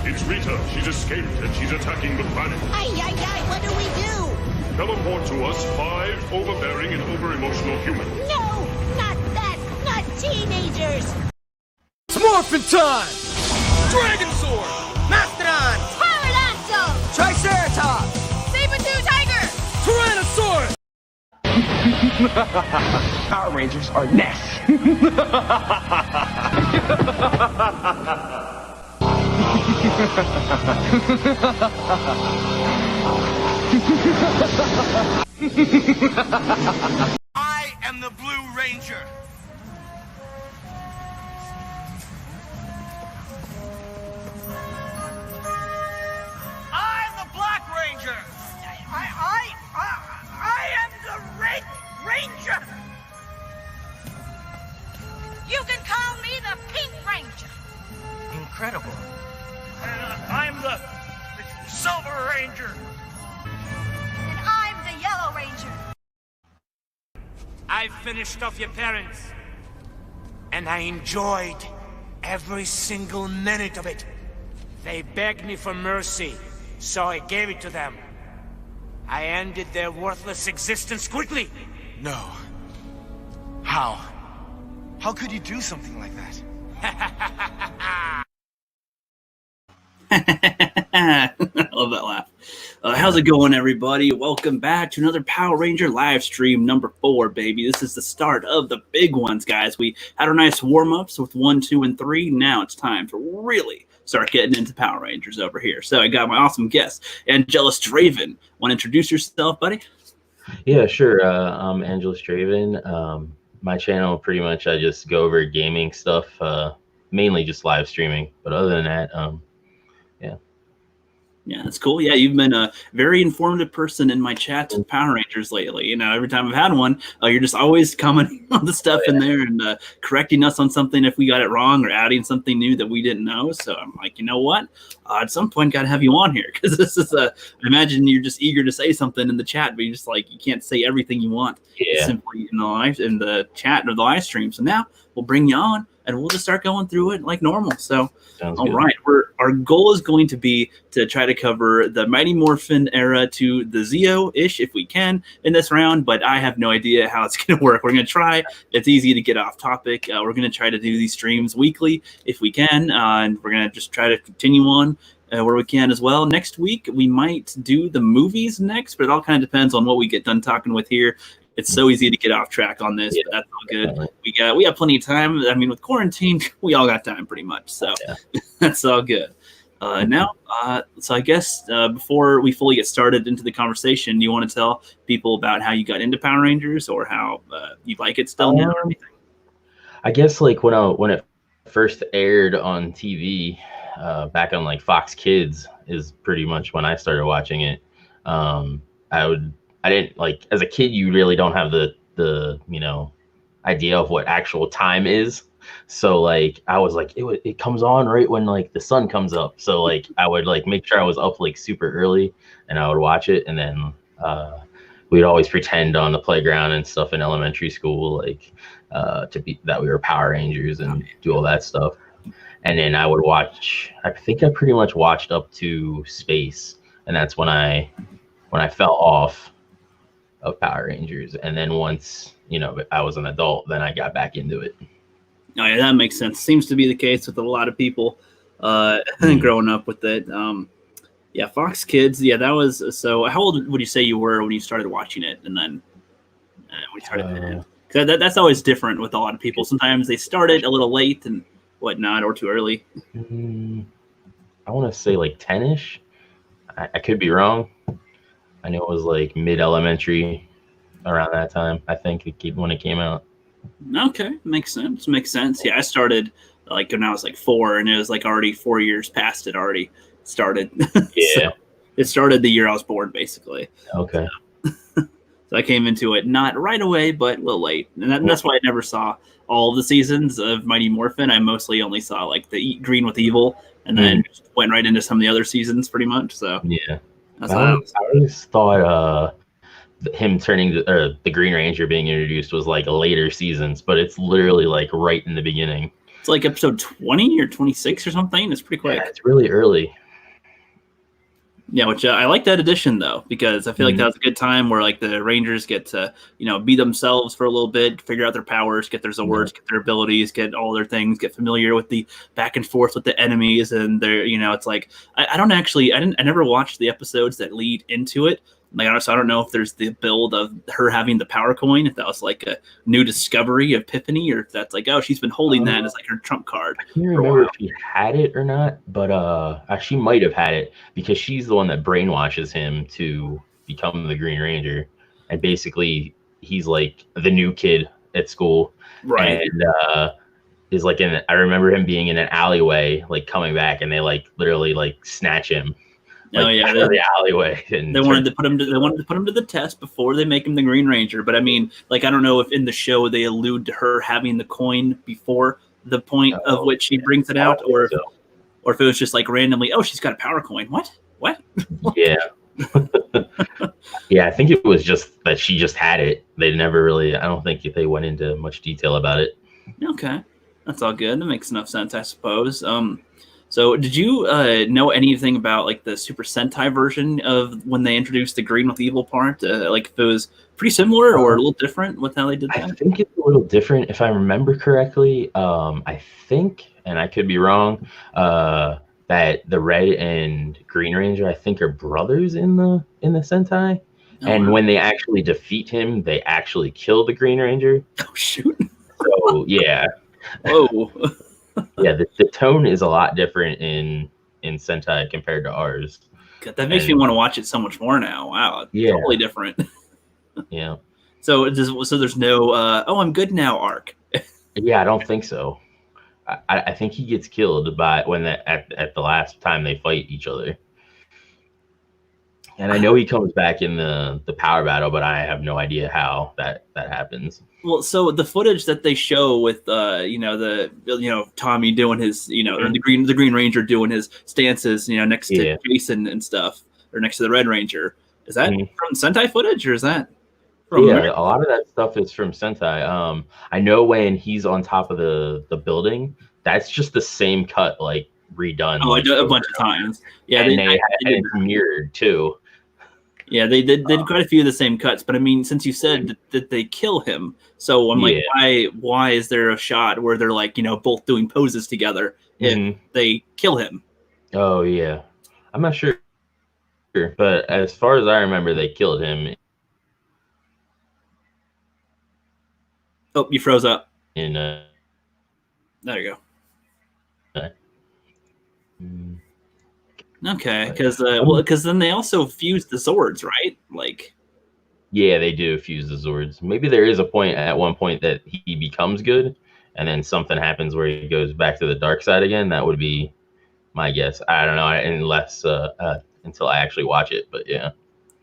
It's Rita. She's escaped and she's attacking the planet. Ay, ay, ay, what do we do? Teleport to us 5 overbearing and over-emotional humans. No, not that, not teenagers. It's morphin' time! Dragon Sword! Mastodon! Pterodactyl! Triceratops! Saber-tooth tiger! Tyrannosaurus! Power Rangers are next. I am the Blue Ranger. I'm the Black Ranger. I am the Red Ranger. You can call me the Pink Ranger. Incredible. I'm the Silver Ranger. And I'm the Yellow Ranger. I finished off your parents, and I enjoyed every single minute of it. They begged me for mercy, so I gave it to them. I ended their worthless existence quickly. No. How? How could you do something like that? I love that laugh. How's it going, everybody? Welcome back to another Power Ranger live stream number 4, baby. This is the start of the big ones, guys. We had our nice warm-ups with 1, 2, and 3. Now it's time to really start getting into Power Rangers over here. So I got my awesome guest, Angelus Draven. Want to introduce yourself, buddy? Yeah, sure. I'm Angelus Draven. My channel, pretty much, I just go over gaming stuff, mainly just live streaming. But other than that, yeah. Yeah, that's cool. Yeah, you've been a very informative person in my chat with Power Rangers lately. You know, every time I've had one, you're just always commenting on the stuff in there and correcting us on something if we got it wrong or adding something new that we didn't know. So I'm like, you know what? At some point, got to have you on here because this is I imagine you're just eager to say something in the chat, but you just like you can't say everything you want simply in the chat or the live stream. So now we'll bring you on and we'll just start going through it like normal. So, all right, our goal is going to be to try to cover the Mighty Morphin era to the Zeo-ish if we can in this round, but I have no idea how it's going to work. We're going to try. It's easy to get off topic. We're going to try to do these streams weekly if we can, and we're going to just try to continue on where we can as well. Next week, we might do the movies next, but it all kind of depends on what we get done talking with here. It's so easy to get off track on this, but that's all good. Definitely. We have plenty of time. I mean, with quarantine, we all got time pretty much, so that's all good. So I guess before we fully get started into the conversation, do you want to tell people about how you got into Power Rangers or how you like it still now or anything? I guess like when it first aired on TV, back on like Fox Kids is pretty much when I started watching it. I didn't like as a kid, you really don't have the idea of what actual time is. So like I was like it comes on right when like the sun comes up. So like I would like make sure I was up like super early and I would watch it, and then we'd always pretend on the playground and stuff in elementary school like to be that we were Power Rangers and do all that stuff. And then I would watch. I think I pretty much watched up to Space, and that's when I fell off of Power Rangers. And then once I was an adult, then I got back into it. Oh yeah, that makes sense. Seems to be the case with a lot of people growing up with it. Yeah, Fox Kids. Yeah, that was. So how old would you say you were when you started watching it? And then we started. That's always different with a lot of people. Sometimes they started a little late and whatnot, or too early. I want to say like 10-ish. I could be wrong. I know it was like mid-elementary around that time, I think, when it came out. Okay, makes sense. Yeah, I started like when I was like 4, and it was like already 4 years past it already started. Yeah. So it started the year I was born, basically. Okay. So I came into it not right away, but a little late. And that's why I never saw all of the seasons of Mighty Morphin. I mostly only saw like the Green with Evil, and then just went right into some of the other seasons pretty much. So yeah. I always thought him turning the Green Ranger being introduced was like later seasons, but it's literally like right in the beginning. It's like episode 20 or 26 or something. It's pretty quick. Yeah, it's really early. Yeah, which I like that addition though, because I feel like that was a good time where like the Rangers get to, be themselves for a little bit, figure out their powers, get their Zords, get their abilities, get all their things, get familiar with the back and forth with the enemies, and they're, it's like I never watched the episodes that lead into it. Like, so I don't know if there's the build of her having the power coin, if that was like a new discovery, epiphany, or if that's like, oh, she's been holding that as like her trump card. I can't remember if she had it or not, but she might have had it because she's the one that brainwashes him to become the Green Ranger, and basically he's like the new kid at school, right? And is like I remember him being in an alleyway, like coming back, and they like literally like snatch him. Like, the alleyway. And they wanted to put him to the test before they make him the Green Ranger. But I mean, like, I don't know if in the show they allude to her having the coin before the point of which she brings it out, or if it was just like randomly, oh, she's got a power coin. What? Yeah. Yeah, I think it was just that she just had it. They never really, I don't think they went into much detail about it. Okay. That's all good. That makes enough sense, I suppose. So did you know anything about like the Super Sentai version of when they introduced the green with evil part? Like if it was pretty similar or a little different with how they did that? I think it's a little different if I remember correctly. I think, and I could be wrong, that the Red and Green Ranger I think are brothers in the Sentai. Oh, and when they actually defeat him, they actually kill the Green Ranger. Oh shoot. So yeah. Whoa. Yeah, the tone is a lot different in Sentai compared to ours. God, that makes me want to watch it so much more now. Wow, totally different. Yeah. So there's no oh, I'm good now arc. Yeah, I don't think so. I think he gets killed by at the last time they fight each other. And I know he comes back in the power battle, but I have no idea how that happens. Well, so the footage that they show with Tommy doing his or the Green Ranger doing his stances next to Jason and stuff, or next to the Red Ranger, is that from Sentai footage or is that from a lot of that stuff is from Sentai. I know when he's on top of the building, that's just the same cut like redone. Oh, like, a bunch of times. Yeah, and they had it mirrored too. Yeah, they did quite a few of the same cuts, but I mean, since you said that they kill him, so I'm like, why is there a shot where they're like, both doing poses together if they kill him? Oh yeah, I'm not sure, but as far as I remember, they killed him. Oh, you froze up. There you go. Okay, because then they also fuse the Zords, right? Like, yeah, they do fuse the Zords. Maybe there is at one point that he becomes good, and then something happens where he goes back to the dark side again. That would be my guess. I don't know, unless until I actually watch it. But yeah.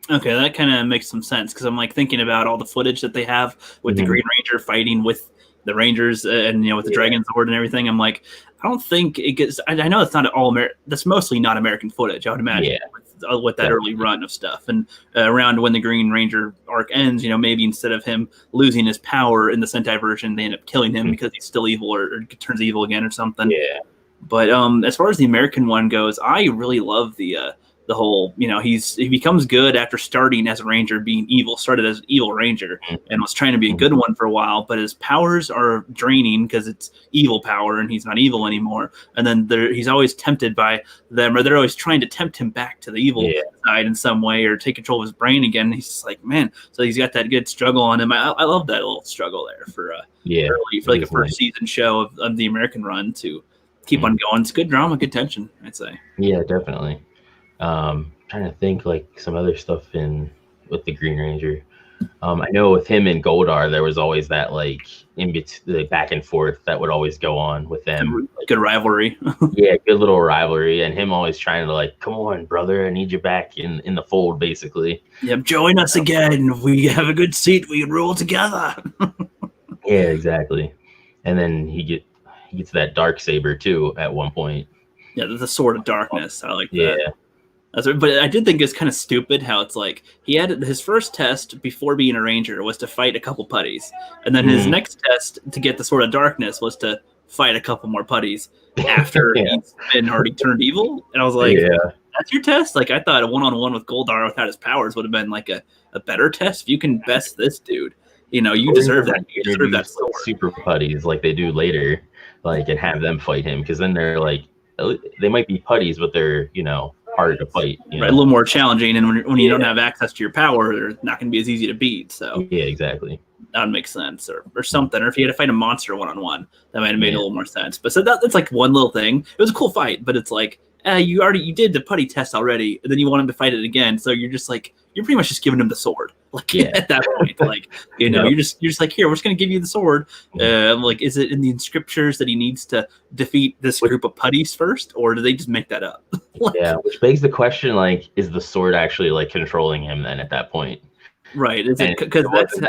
Okay, that kind of makes some sense because I'm like thinking about all the footage that they have with the Green Ranger fighting with the Rangers and with the Dragon Zord and everything. I'm like, I don't think it gets. I know it's not all that's mostly not American footage, I would imagine, with that early run of stuff. And around when the Green Ranger arc ends, maybe instead of him losing his power in the Sentai version, they end up killing him because he's still evil or turns evil again or something. Yeah. But as far as the American one goes, I really love the whole, he becomes good after starting as a ranger being evil, started as an evil ranger and was trying to be a good one for a while, but his powers are draining because it's evil power and he's not evil anymore. And then he's always tempted by them, or they're always trying to tempt him back to the evil side in some way or take control of his brain again. And he's just like, man, so he's got that good struggle on him. I love that little struggle there for like a first season show of the American run to keep on going. It's good drama, good tension, I'd say. Yeah, definitely. Trying to think like some other stuff with the Green Ranger. I know with him and Goldar, there was always that like the back and forth that would always go on with them. Good rivalry. Yeah, good little rivalry, and him always trying to like, come on, brother, I need you back in the fold, basically. Yeah, join us again. If we have a good seat, we can roll together. Yeah, exactly. And then he gets that dark saber too at one point. Yeah, the Sword of Darkness. I like that. Yeah. But I did think it's kind of stupid how it's like he had his first test before being a ranger was to fight a couple putties, and then his next test to get the Sword of Darkness was to fight a couple more putties after Yeah. he's been already turned evil. And I was like, that's your test? Like, I thought a one-on-one with Goldar without his powers would have been like a better test. If you can best this dude, you know, you deserve that. You deserve that sword. Super putties like they do later, like, and have them fight him, because then they're like, they might be putties, but they're, you know, harder to fight. You know? Right, a little more challenging, and when you don't have access to your power, they're not going to be as easy to beat. So yeah, exactly. That would make sense, or something. Or if you had to fight a monster one-on-one, that might have made a little more sense. But so that's like one little thing. It was a cool fight, but it's like you did the putty test already, and then you want him to fight it again. So you're just like, you're pretty much just giving him the sword. Like at that point, like, you know, you're just like, here, we're just gonna give you the sword. Like, is it in the scriptures that he needs to defeat this group of putties first, or do they just make that up? Yeah, which begs the question, like, is the sword actually like controlling him then at that point? Right? Is it because that's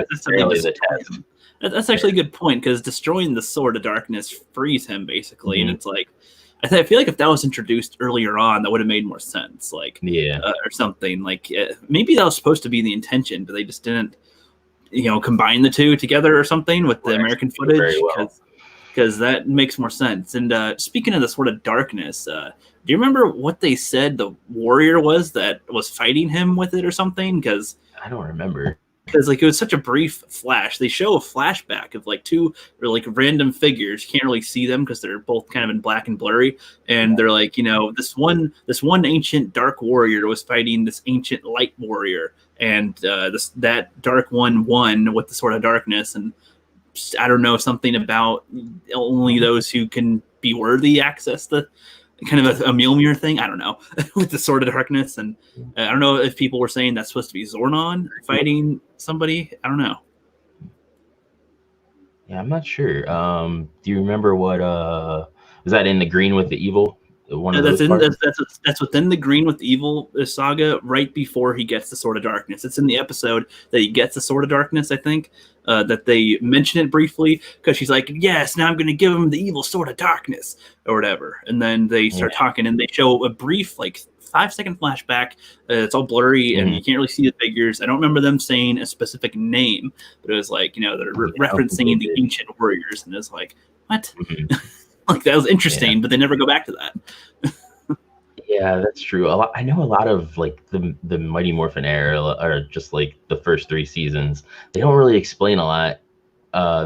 actually a good point, because destroying the Sword of Darkness frees him basically, and it's like, I feel like if that was introduced earlier on, that would have made more sense. Like, or something like maybe that was supposed to be the intention, but they just didn't, you know, combine the two together or something with the American footage, because that makes more sense. And speaking of the Sword of Darkness, do you remember what they said the warrior was that was fighting him with it or something? Because I don't remember. Because like it was such a brief flash. They show a flashback of like two or like random figures. You can't really see them because they're both kind of in black and blurry. And they're like, you know, this one ancient dark warrior was fighting this ancient light warrior, and that dark one won with the Sword of Darkness. And I don't know, something about only those who can be worthy access the kind of a Mjolnir thing. I don't know, with the Sword of Darkness. And I don't know if people were saying that's supposed to be Zordon fighting somebody. I don't know. Yeah, I'm not sure. Do you remember what was that in the Green with the Evil? That's within the Green with the Evil saga, right before he gets the Sword of Darkness. It's in the episode that he gets the Sword of Darkness, I think. That they mention it briefly, because she's like, yes, now I'm going to give him the evil Sword of Darkness or whatever. And then they start talking, and they show a brief, like 5-second flashback. It's all blurry, and you can't really see the figures. I don't remember them saying a specific name, but it was like, you know, they're referencing the ancient warriors, and it's like, what? Like, that was interesting, but they never go back to that. Yeah, that's true. I know a lot of like the Mighty Morphin era, or just like the first 3 seasons, they don't really explain a lot.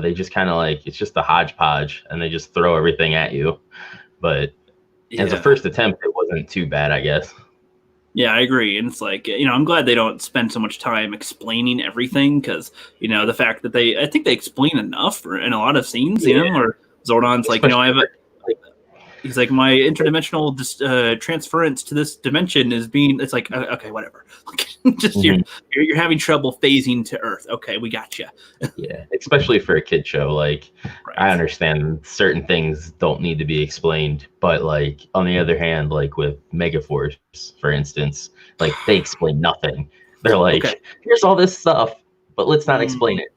They just kind of like, it's just a hodgepodge, and they just throw everything at you. But as a first attempt, it wasn't too bad, I guess. Yeah, I agree. And it's like, you know, I'm glad they don't spend so much time explaining everything, because, you know, the fact that I think they explain enough in a lot of scenes, you know, or Zordon's like, you know, he's like, my interdimensional transference to this dimension is being. It's like, okay, whatever. Just you're having trouble phasing to Earth. Okay, we got you. Yeah, especially for a kid show. Like, I understand certain things don't need to be explained, but like on the other hand, like with Megaforce, for instance, like they explain nothing. They're like, here's all this stuff, but let's not explain it.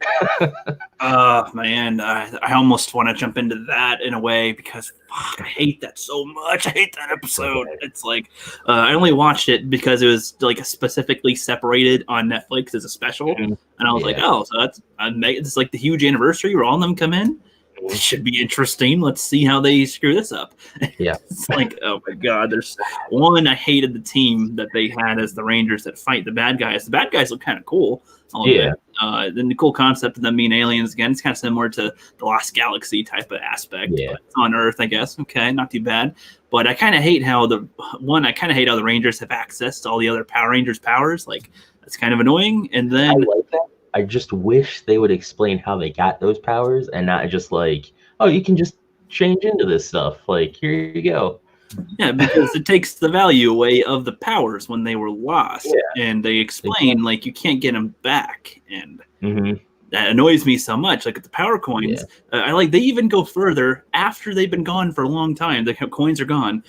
Man, I almost want to jump into that in a way, because I hate that so much. I hate that episode. It's like, I only watched it because it was like specifically separated on Netflix as a special, and I was like, oh, so it's like the huge anniversary where all of them come in. It should be interesting. Let's see how they screw this up. Yeah. It's like, oh my God, there's one. I hated the team that they had as the Rangers that fight the bad guys. The bad guys look kind of cool. Then the cool concept of them being aliens again, it's kind of similar to the Lost Galaxy type of aspect. Yeah. But it's on Earth, I guess. Okay, not too bad. But I kind of hate how the Rangers have access to all the other Power Rangers powers. Like, that's kind of annoying. And then I like that. I just wish they would explain how they got those powers, and not just like, oh, you can just change into this stuff. Like, here you go. Yeah, because it takes the value away of the powers when they were lost. Yeah. And they explain, like, you can't get them back. And that annoys me so much. Like, at the power coins, they even go further after they've been gone for a long time. The coins are gone.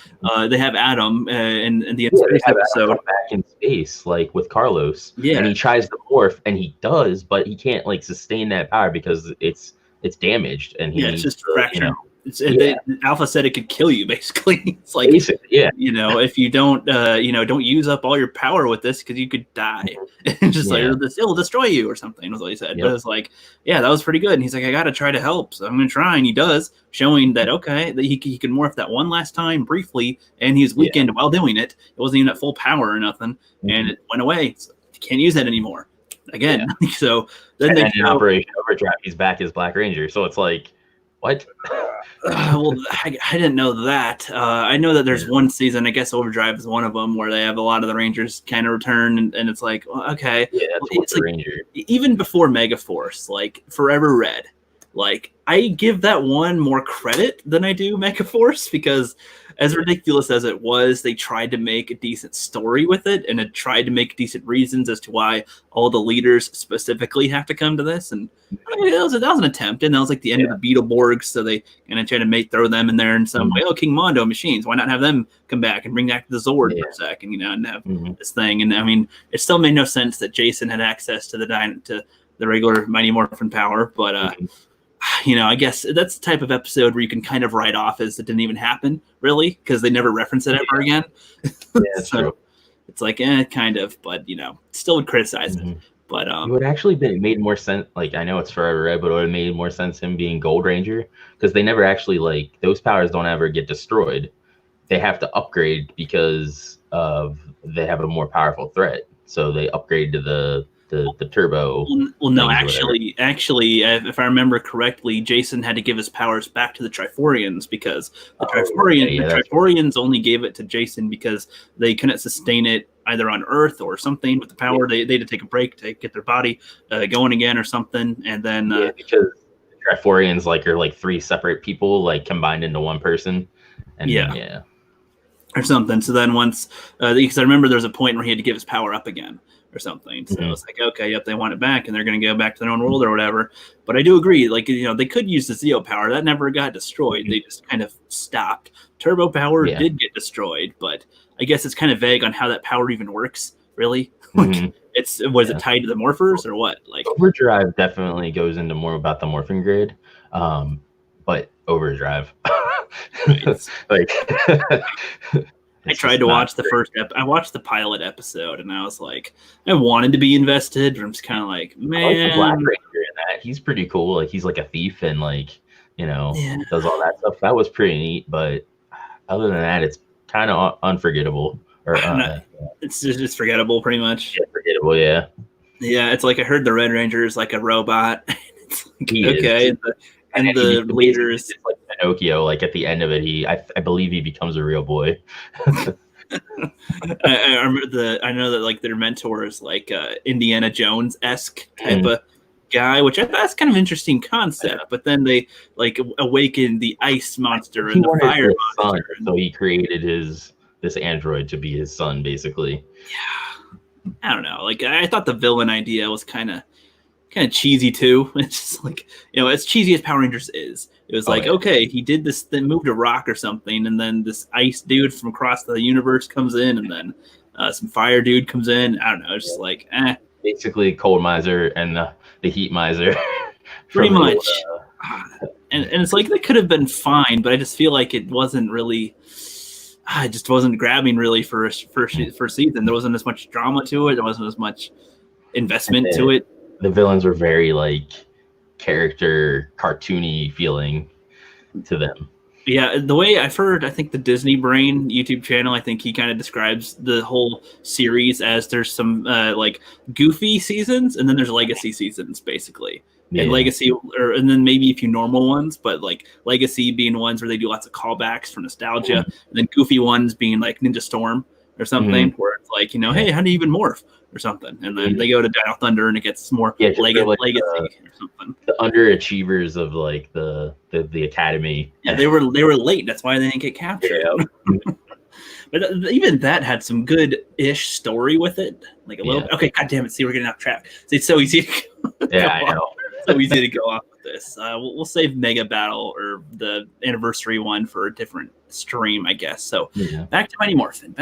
They have Adam in the space episode. Adam back in space, like with Carlos. Yeah. And he tries to morph, and he does, but he can't like sustain that power because it's damaged, and he it's just fractured. Alpha said it could kill you. Basically, it's like Basically, yeah. you know, if you don't don't use up all your power with this, because you could die. And just like it'll destroy you or something was what he said. But it was like, yeah, that was pretty good. And he's like, I got to try to help, so I'm gonna try. And he does, showing that that he can morph that one last time briefly, and he's weakened while doing it. It wasn't even at full power or nothing, and it went away. So you can't use that anymore. Again, so then in Operation Overdrive, he's back as Black Ranger. So it's like, what? Well, I didn't know that. I know that there's one season, I guess Overdrive is one of them, where they have a lot of the Rangers kind of return, and it's like, well, okay. Yeah, that's like, Ranger. Even before Megaforce, like Forever Red, like I give that one more credit than I do Megaforce, because as ridiculous as it was, they tried to make a decent story with it, and it tried to make decent reasons as to why all the leaders specifically have to come to this. And I mean, that was an attempt, and that was like the end of the Beetleborgs, so they kind of tried to throw them in there in some way. Oh, King Mondo machines, why not have them come back and bring back the Zord for a second, and have this thing? And I mean, it still made no sense that Jason had access to the regular Mighty Morphin power, but I guess that's the type of episode where you can kind of write off as it didn't even happen, really, because they never reference it ever again. Yeah, that's true. It's like, kind of, but still would criticize it. But it would actually made more sense. Like, I know it's Forever Red, but it would have made more sense him being Gold Ranger, because they never actually those powers don't ever get destroyed. They have to upgrade because they have a more powerful threat, so they upgrade to the turbo. Well, no, actually, if I remember correctly, Jason had to give his powers back to the Triforians, because the Triforians only gave it to Jason because they couldn't sustain it either on Earth or something with the power. They had to take a break to get their body going again or something, and then because the Triforians are three separate people combined into one person, and or something. So then once, because I remember there was a point where he had to give his power up again or something. So it's like, okay, they want it back, and they're going to go back to their own world or whatever. But I do agree, they could use the Zeo power. That never got destroyed. They just kind of stopped. Turbo power did get destroyed, but I guess it's kind of vague on how that power even works, really. Was it tied to the morphers or what? Overdrive definitely goes into more about the morphing grid, but Overdrive. I tried to watch the first I watched the pilot episode, and I was like, I wanted to be invested, but I'm just kind of like, man. I like the Black Ranger in that. He's pretty cool. He's like a thief and does all that stuff. That was pretty neat, but other than that, it's kind of unforgettable. Or it's just forgettable, pretty much. Yeah, forgettable, yeah. Yeah, it's like I heard the Red Ranger is like a robot. It's like, he okay. is. And the leaders, like Pinocchio, at the end of it, I believe he becomes a real boy. I remember I know that their mentor is Indiana Jones-esque type of guy, which I thought that's kind of interesting concept. But then they awaken the ice monster and the fire monster, so he created this android to be his son, basically. Yeah, I don't know. I thought the villain idea was kind of cheesy too. It's just as cheesy as Power Rangers is. It was okay, he did this, then moved a rock or something, and then this ice dude from across the universe comes in, and then some fire dude comes in. I don't know. It's just basically Cold Miser and the Heat Miser. Pretty much. And it's they could have been fine, but I just feel like it wasn't really. It just wasn't grabbing really for season. There wasn't as much drama to it. There wasn't as much investment to it. The villains were very character cartoony feeling to them. Yeah, the way I've heard, I think the Disney Brain YouTube channel, I think he kind of describes the whole series as there's some goofy seasons, and then there's legacy seasons, basically. Yeah. And legacy, and then maybe a few normal ones, but legacy being ones where they do lots of callbacks for nostalgia, and then goofy ones being Ninja Storm or something, where it's hey, how do you even morph? Or something, and then they go to Dino Thunder, and it gets more legacy or something. The underachievers of the academy. Yeah, they were late. That's why they didn't get captured. Yeah. But even that had some good-ish story with it, a little bit. Okay, God damn it! See, we're getting off track. It's so easy. I know. So easy to go off with this. We'll save Mega Battle or the anniversary one for a different stream, I guess. So back to Mighty Morphin.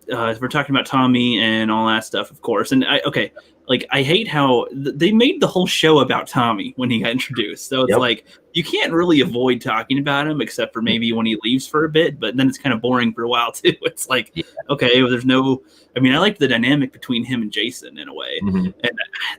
We're talking about Tommy and all that stuff, of course. And like I hate how they made the whole show about Tommy when he got introduced. So it's like you can't really avoid talking about him except for maybe when he leaves for a bit, but then it's kind of boring for a while too. It's like, okay, well, there's no. I mean, I like the dynamic between him and Jason in a way, and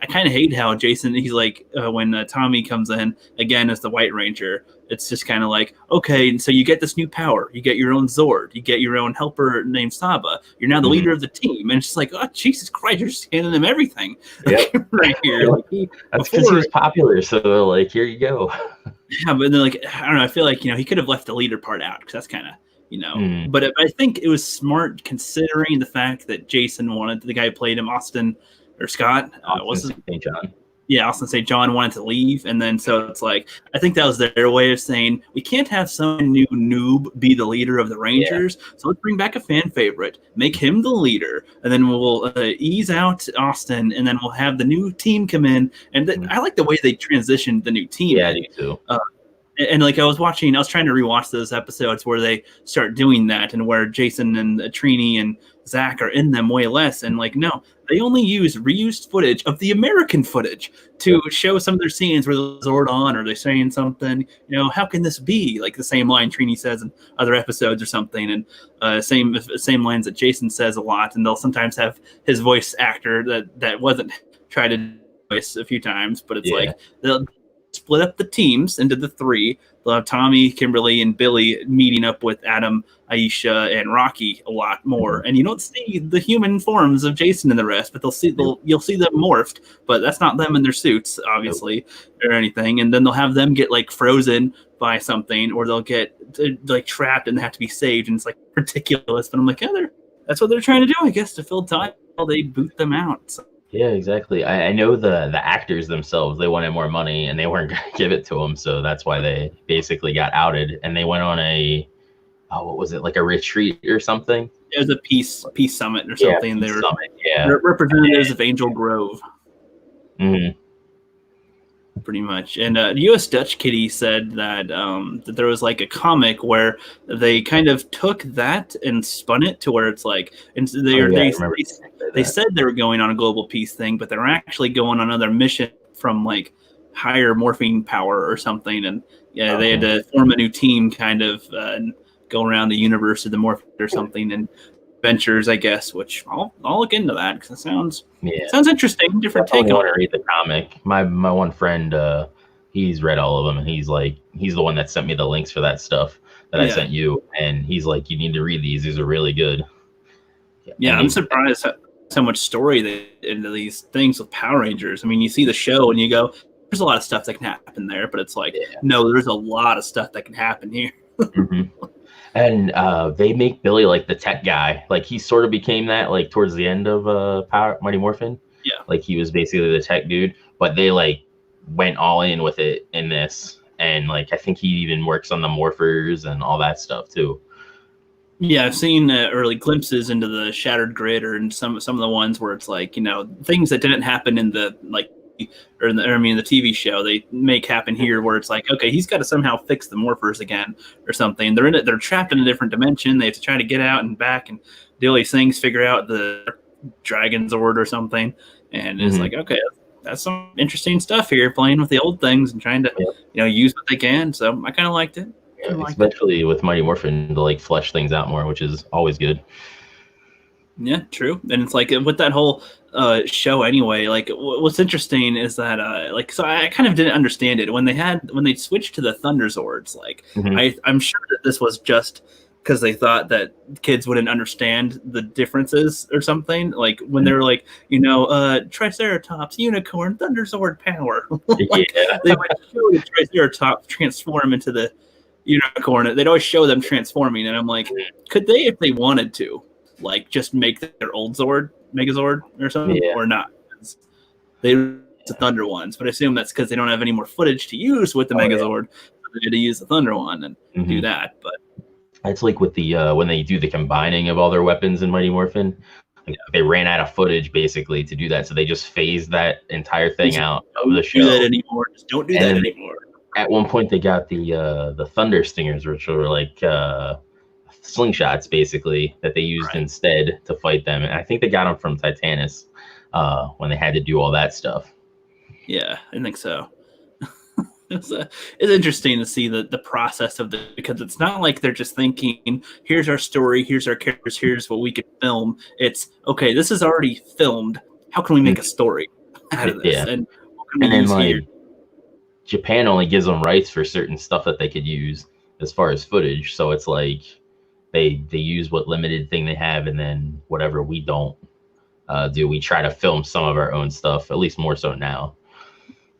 I kind of hate how Jason. He's like when Tommy comes in again as the White Ranger. It's just kind of like, okay, and so you get this new power. You get your own Zord. You get your own helper named Saba. You're now the leader of the team. And it's just like, oh, Jesus Christ, you're just handing him everything right here. Like, that's because he was popular. So, like, here you go. Yeah, but then, like, I don't know. I feel like, he could have left the leader part out because that's kind of, But I think it was smart considering the fact that Jason wanted, the guy who played him, Austin or Scott. Austin St. John. Yeah, Austin St. John wanted to leave, and then so it's like I think that was their way of saying we can't have some new noob be the leader of the Rangers, so let's bring back a fan favorite, make him the leader, and then we'll ease out Austin, and then we'll have the new team come in. And I like the way they transitioned the new team. Yeah, I do too. And like I was trying to rewatch those episodes where they start doing that, and where Jason and Trini and Zach are in them way less, and like no, they only use reused footage of the American footage to show some of their scenes where they're Zord on or they're saying something. How can this be? Like the same line Trini says in other episodes or something, and same lines that Jason says a lot, and they'll sometimes have his voice actor that wasn't tried to voice a few times, but it's like they'll split up the teams into the three. They'll have Tommy, Kimberly, and Billy meeting up with Adam, Aisha, and Rocky a lot more. And you don't see the human forms of Jason and the rest, but you'll see them morphed, but that's not them in their suits, obviously, or anything. And then they'll have them get like frozen by something, or they'll get like trapped and they have to be saved. And it's like ridiculous. But I'm like, that's what they're trying to do, I guess, to fill time while they boot them out. So. Yeah, exactly. I know the actors themselves, they wanted more money and they weren't going to give it to them. So that's why they basically got outed, and they went on what was it, like a retreat or something? It was a peace summit or something. They were representatives of Angel Grove. Mm-hmm. Pretty much. And US Dutch Kitty said that there was like a comic where they kind of took that and spun it to where it's like, and they said they were going on a global peace thing, but they were actually going on another mission from like higher morphine power or something. And they had to form a new team kind of and go around the universe of the morphine or something and ventures, I guess, which I'll look into that because it sounds interesting. Different take on it. I want to read the comic. My one friend, he's read all of them, and he's the one that sent me the links for that stuff that I sent you, and he's like, you need to read these. These are really good. Yeah, I'm surprised how much story into these things with Power Rangers. I mean, you see the show and you go, there's a lot of stuff that can happen there, but it's like, no, there's a lot of stuff that can happen here. And they make Billy like the tech guy. Like he sort of became that like towards the end of Mighty Morphin. Yeah. Like he was basically the tech dude, but they like went all in with it in this. And like I think he even works on the morphers and all that stuff too. Yeah, I've seen early glimpses into the Shattered Grid or in some of the ones where it's like, things that didn't happen in the like or in the TV show they make happen here where it's like, okay, he's got to somehow fix the morphers again or something. They're trapped in a different dimension. They have to try to get out and back and do all these things, figure out the Dragon Zord or something. And it's like, okay, that's some interesting stuff here, playing with the old things and trying to use what they can. So I kind of liked it. Especially with Mighty Morphin to like flesh things out more, which is always good. Yeah, true. And it's like with that whole show anyway, like what's interesting is that so I kind of didn't understand it when they switched to the Thunder Zords. Like I'm sure that this was just because they thought that kids wouldn't understand the differences or something. Like when they were like, Triceratops, unicorn, Thunder Zord power. They would show the Triceratops transform into the unicorn. They'd always show them transforming, and I'm like, could they, if they wanted to, like just make their old Zord Megazord or something, or not? They the Thunder ones, but I assume that's because they don't have any more footage to use with the Megazord. So they had to use the Thunder one and do that. But it's like with the when they do the combining of all their weapons in Mighty Morphin, they ran out of footage basically to do that, so they just phased that entire thing out of the show. Do that anymore. Just don't do that anymore. At one point, they got the Thunder Stingers, which were like slingshots, basically, that they used instead to fight them. And I think they got them from Titanus. when they had to do all that stuff. Yeah, I think so. It's interesting to see the process of because it's not like they're just thinking, here's our story, here's our characters, here's what we could film. It's okay, this is already filmed. How can we make a story out of this? Yeah. And then like Japan only gives them rights for certain stuff that they could use as far as footage. So it's like they use what limited thing they have, and then whatever we don't do, we try to film some of our own stuff, at least more so now.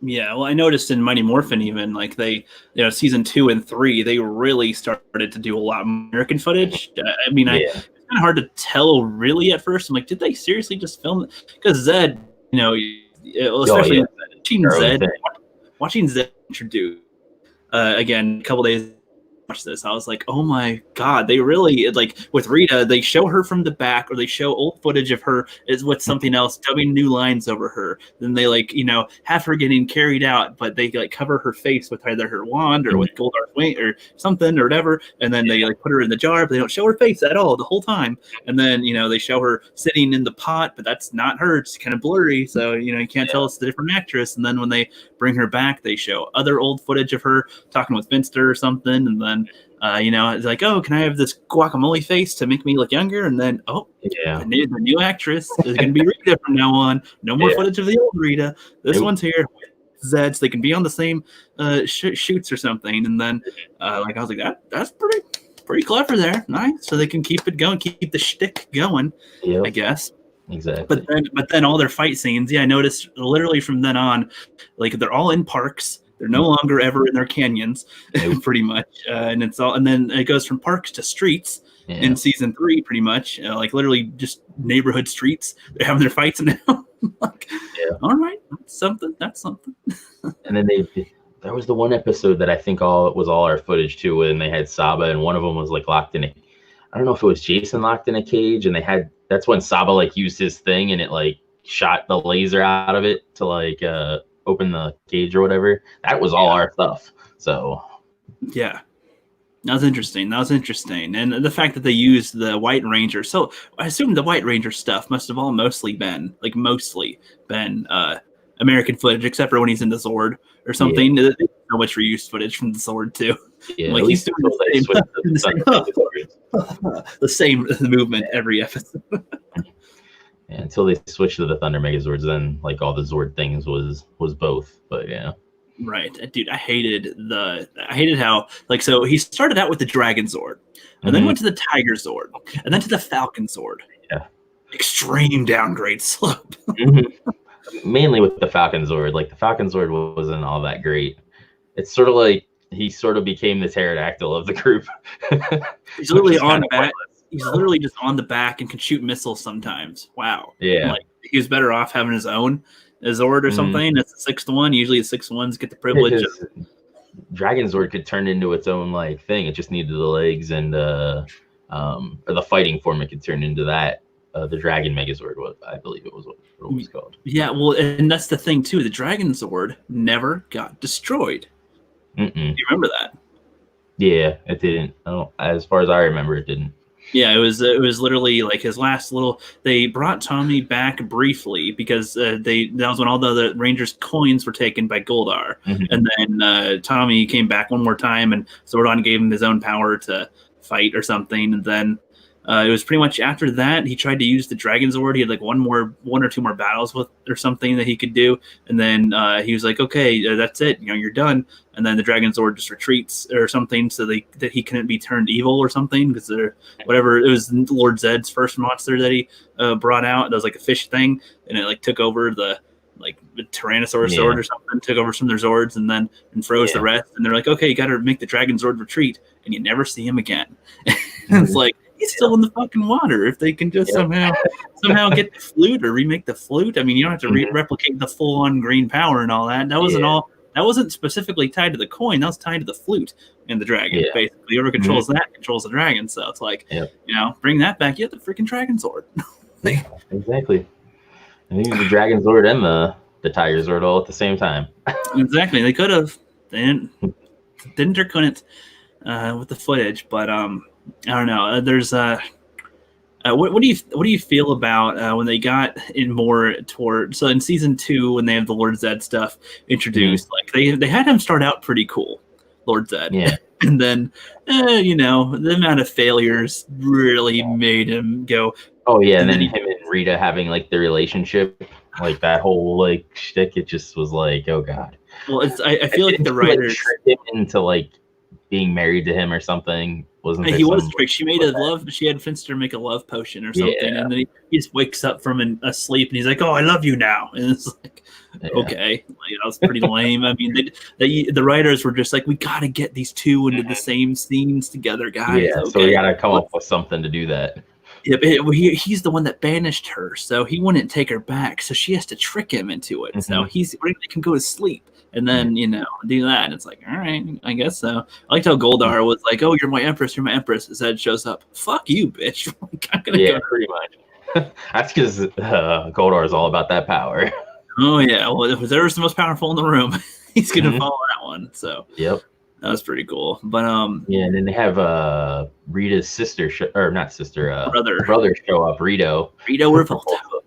Yeah, well, I noticed in Mighty Morphin even like they, season 2 and 3, they really started to do a lot of American footage. I mean, it's kind of hard to tell really at first. I'm like, did they seriously just film it? Because Zed, especially watching Zed introduce again a couple days. Watch this. I was like, oh my god, they really like with Rita. They show her from the back, or they show old footage of her is with something else, dubbing new lines over her. Then they have her getting carried out, but they like cover her face with either her wand or with Goldar's wing or something or whatever. And then they like put her in the jar, but they don't show her face at all the whole time. And then they show her sitting in the pot, but that's not her. It's kind of blurry, so you can't tell it's the different actress. And then when they bring her back, they show other old footage of her talking with Finster or something, and then it's like, oh, can I have this guacamole face to make me look younger? And then, the new actress is going to be Rita from now on. No more footage of the old Rita. This one's here with Zed, so they can be on the same shoots or something. And then, I was like, that's pretty clever there. Nice. So they can keep it going, keep the shtick going, I guess. Exactly. But then all their fight scenes, I noticed literally from then on, like they're all in parks. They're no longer ever in their canyons, pretty much, and then it goes from parks to streets in season 3, pretty much, like literally just neighborhood streets. They're having their fights now. All right, that's something. And then there was the one episode that I think was all our footage too, and they had Saba, and one of them was like locked in I don't know if it was Jason locked in a cage, and that's when Saba like used his thing, and it like shot the laser out of it to like open the cage or whatever. That was all our stuff. So that was interesting. And the fact that they used the White Ranger, so I assume the White Ranger stuff must have all mostly been American footage, except for when he's in the Zord or something. There's so much reused footage from the Zord too. Like he's doing the same movement every episode. Until they switched to the Thunder Megazords, then like all the Zord things was both. But right, dude, I hated how so he started out with the Dragon Zord, and then went to the Tiger Zord, and then to the Falcon Zord. Extreme downgrade slope. Mainly with the Falcon Zord. Like the Falcon Zord wasn't all that great. It's sort of like he sort of became the pterodactyl of the group. He's literally on back. He's literally just on the back and can shoot missiles sometimes. Wow. Yeah. Like he was better off having his own Zord or something. That's the 6th one. Usually the 6th ones get the privilege. Dragon Zord could turn into its own like thing. It just needed the legs and or the fighting form. It could turn into that. The Dragon Megazord, I believe it was what it was called. Yeah, well, and that's the thing too. The Dragon Zord never got destroyed. Do you remember that? Yeah, it didn't. As far as I remember, it didn't. Yeah, it was literally like his last little. They brought Tommy back briefly because that was when all the other Rangers coins were taken by Goldar, and then Tommy came back one more time, and Zordon gave him his own power to fight or something, and then it was pretty much after that he tried to use the Dragon Zord. He had like one or two more battles with or something that he could do, and then he was like, okay, that's it, you're done. And then the Dragon Zord just retreats or something, so that he couldn't be turned evil or something, because whatever, it was Lord Zed's first monster that he brought out. It was like a fish thing, and it like took over the Tyrannosaurus Zord or something, took over some of their Zords, and froze the rest. And they're like, okay, you got to make the Dragon Zord retreat, and you never see him again. It's like, he's still in the fucking water. If they can just somehow get the flute or remake the flute, I mean, you don't have to replicate the full-on green power and all that. That wasn't all. That wasn't specifically tied to the coin. That was tied to the flute and the dragon. Basically, whoever controls that controls the dragon. So it's like, bring that back. You have the freaking Dragon Zord. Exactly. And they used the Dragon Zord and the Tiger Zord all at the same time. Exactly. They could have. They didn't or couldn't with the footage, but I don't know. There's What do you feel about when they got in more toward, so in season 2 when they have the Lord Zed stuff introduced, like they had him start out pretty cool, Lord Zed, and then the amount of failures really made him go. Oh yeah, and then him and Rita having like the relationship, like that whole like shtick, it just was like, oh god. Well, I feel like the writers tricked him into like being married to him or something. He was tricked. She made she had Finster make a love potion or something, and then he just wakes up from a sleep and he's like, "Oh, I love you now," and it's like, okay, that was pretty lame. I mean, the writers were just like, we got to get these two into the same scenes together, guys. Yeah, so we got to come up with something to do that. Yeah, but he's the one that banished her, so he wouldn't take her back. So she has to trick him into it. So they can go to sleep and then do that. And it's like, all right, I guess so. I liked how Goldar was like, "Oh, you're my empress. You're my empress." Zed shows up. Fuck you, bitch. I'm gonna go. Pretty much. That's because Goldar is all about that power. Oh yeah. Well, if there's the most powerful in the room, he's gonna follow that one. So yep. That was pretty cool. But and then they have Rita's sister brother show up, Rito Revolto.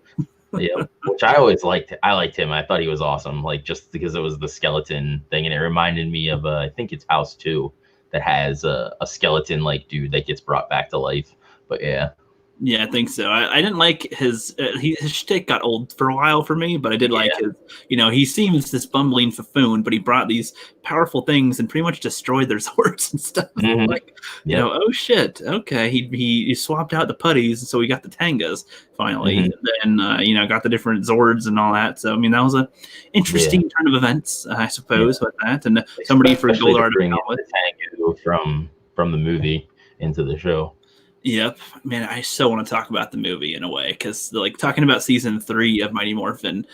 Yeah, which I always liked. I liked him. I thought he was awesome, like just because it was the skeleton thing, and it reminded me of I think it's House 2 that has a skeleton like dude that gets brought back to life. But yeah, I think so. I didn't like his shtick got old for a while for me, but I did like his. He seems this bumbling buffoon, but he brought these powerful things and pretty much destroyed their swords and stuff. Like, oh shit, okay. He swapped out the putties, so we got the Tangas finally, and then got the different Zords and all that. So I mean, that was a interesting turn of events, I suppose, with that. And somebody for Goldar to bring the Tangu from the movie into the show. Yep, man, I so want to talk about the movie in a way because like talking about season 3 of Mighty Morphin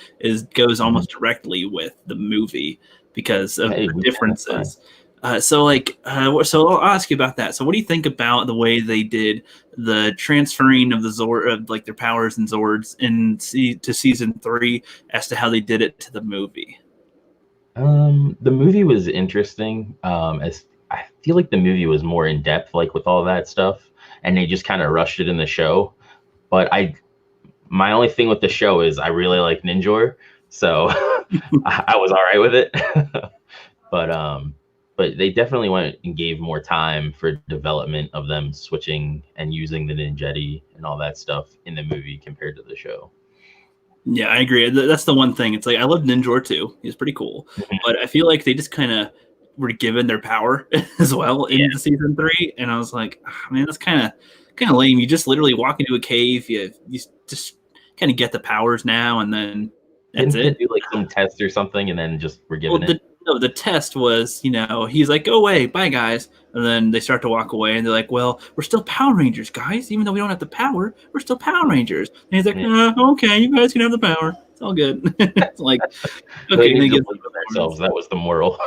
goes almost directly with the movie because of the differences. So I'll ask you about that. So what do you think about the way they did the transferring of the Zord, of like their powers and Zords to season 3 as to how they did it to the movie? The movie was interesting. As I feel like the movie was more in depth, like with all that stuff. And they just kind of rushed it in the show. But my only thing with the show is I really like Ninjor, so I was all right with it. But they definitely went and gave more time for development of them switching and using the Ninjetti and all that stuff in the movie compared to the show. Yeah, I agree. That's the one thing. It's like I love Ninjor too. He's pretty cool, but I feel like they just kind of were given their power as well into season 3, and I was like, oh, man, that's kind of lame. You just literally walk into a cave, you just kind of get the powers now, and then that's it. Do like some test or something, and then just were given it. The test was, he's like, go away, bye guys, and then they start to walk away, and they're like, well, we're still Power Rangers, guys, even though we don't have the power, we're still Power Rangers. And he's like, okay, you guys can have the power. It's all good. It's like, okay, they get themselves. That was the moral.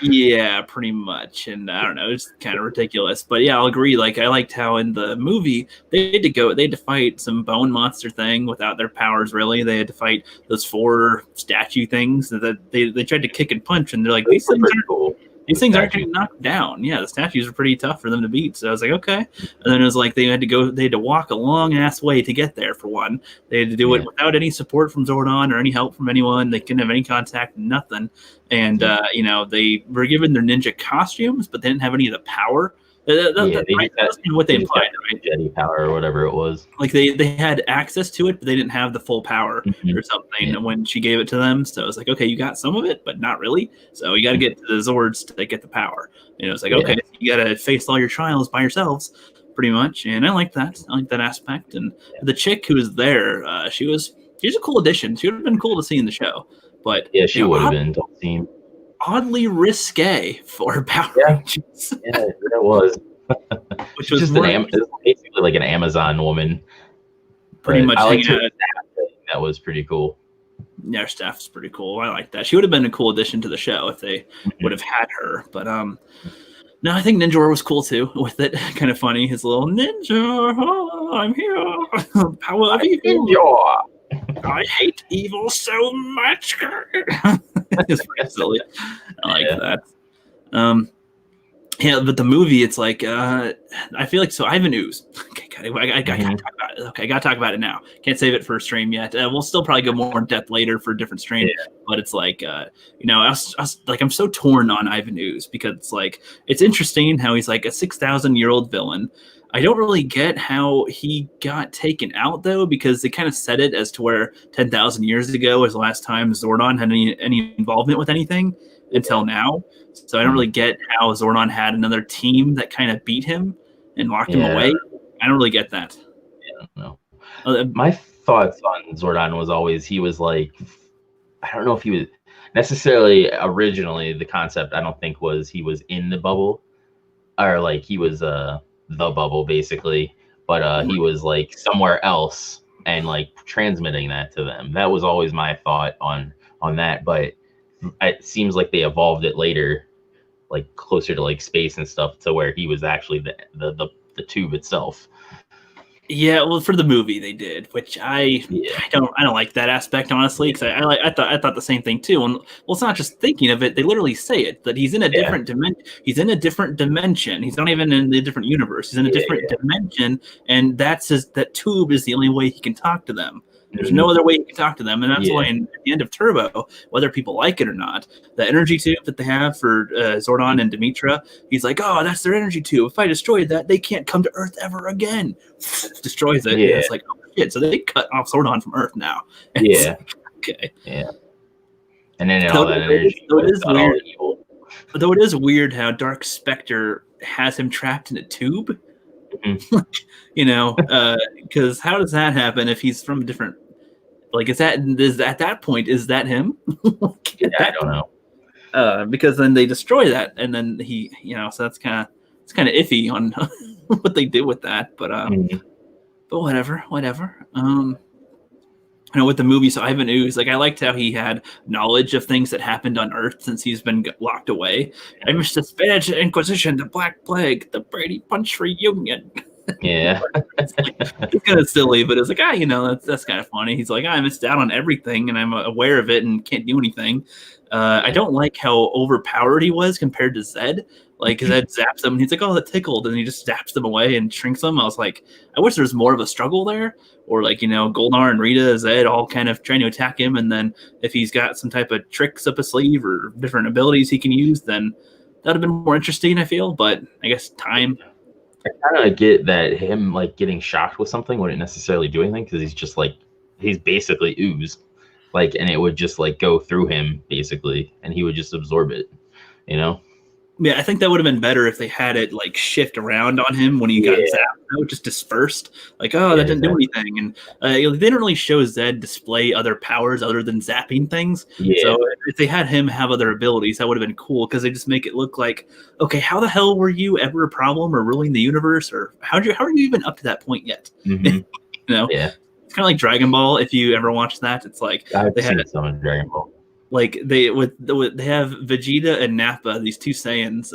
Yeah, pretty much. And I don't know, it's kind of ridiculous. But yeah, I'll agree. Like, I liked how in the movie they had to fight some bone monster thing without their powers, really. They had to fight those 4 statue things that they tried to kick and punch, and they're like, these things aren't getting knocked down. Yeah, the statues are pretty tough for them to beat. So I was like, okay. And then it was like they had to walk a long ass way to get there, for one. They had to do it without any support from Zordon or any help from anyone. They couldn't have any contact, nothing. And they were given their ninja costumes, but they didn't have any of the power. That's what they implied, right? Jetty power or whatever it was. Like they had access to it, but they didn't have the full power or something when she gave it to them. So it was like, okay, you got some of it, but not really. So you got to get to the Zords to get the power. And it was like, okay, you got to face all your trials by yourselves, pretty much. And I like that. I like that aspect. And the chick who was there, she's a cool addition. She would have been cool to see in the show. But she would have been. Don't seem oddly risque for Power Rangers. Yeah, it was. Which was just basically like an Amazon woman. Pretty much. That was pretty cool. Yeah, her staff's pretty cool. I like that. She would have been a cool addition to the show if they would have had her. But no, I think Ninjor was cool too with it. Kind of funny. His little Ninja, I'm here. Power of evil. Ninjor. I hate evil so much. It's pretty silly. I like that. Yeah, but the movie, it's like I feel like so. Ivan Ooze. Okay, I gotta talk about it. Okay, I gotta talk about it now. Can't save it for a stream yet. We'll still probably go more in depth later for a different stream. Yeah. But it's like I was like I'm so torn on Ivan Ooze because it's like it's interesting how he's like a 6,000-year-old villain. I don't really get how he got taken out though, because they kind of set it as to where 10,000 years ago was the last time Zordon had any involvement with anything until now. So I don't really get how Zordon had another team that kind of beat him and locked him away. I don't really get that. Yeah, no. My thoughts on Zordon was always he was like, I don't know if he was necessarily originally the concept. I don't think was he was in the bubble or like he was the bubble basically, but he was like somewhere else and like transmitting that to them. That was always my thought on that, but it seems like they evolved it later, like closer to like space and stuff, to where he was actually the tube itself. Yeah, well, for the movie they did, which I don't like that aspect honestly, because I thought the same thing too. And well, it's not just thinking of it; they literally say it that he's in a different dimension. He's in a different dimension. He's not even in the different universe. He's in a different dimension, and that tube is the only way he can talk to them. There's no other way you can talk to them, and that's why at the end of Turbo, whether people like it or not, the energy tube that they have for Zordon and Demetra, he's like, oh, that's their energy tube. If I destroyed that, they can't come to Earth ever again. Destroys it. Yeah. It's like, oh shit, so they cut off Zordon from Earth now. And it's like, okay. Yeah. And then all that energy. Though it is weird how Dark Spectre has him trapped in a tube. Because how does that happen if he's from a different? Like, is at that point is that him? I don't know. Because then they destroy that, and then he, so it's kind of iffy on what they did with that. But but whatever. With the movie, so Ivan Ooze, like I liked how he had knowledge of things that happened on Earth since he's been locked away. I missed the Spanish Inquisition, the Black Plague, the Brady Bunch reunion. Yeah, it's kind of silly, but it's like that's kind of funny. He's like, I missed out on everything, and I'm aware of it, and can't do anything. I don't like how overpowered he was compared to Zed. Like Zed zaps him, and he's like, "Oh, that tickled," and he just zaps them away and shrinks them. I was like, I wish there was more of a struggle there, or like Goldar and Rita, Zed all kind of trying to attack him, and then if he's got some type of tricks up his sleeve or different abilities he can use, then that'd have been more interesting. I feel, but I guess time. I kind of get that him like getting shocked with something wouldn't necessarily do anything because he's just like he's basically ooze, like, and it would just like go through him basically, and he would just absorb it, Yeah, I think that would have been better if they had it like shift around on him when he got zapped. That would just dispersed. Like, that didn't do anything. And they didn't really show Zed display other powers other than zapping things. Yeah. So if they had him have other abilities, that would have been cool because they just make it look like, okay, how the hell were you ever a problem or ruling the universe? Or how are you even up to that point yet? Mm-hmm. Yeah. It's kind of like Dragon Ball. If you ever watched that, it's like they had some in Dragon Ball. Like they have Vegeta and Nappa, these two Saiyans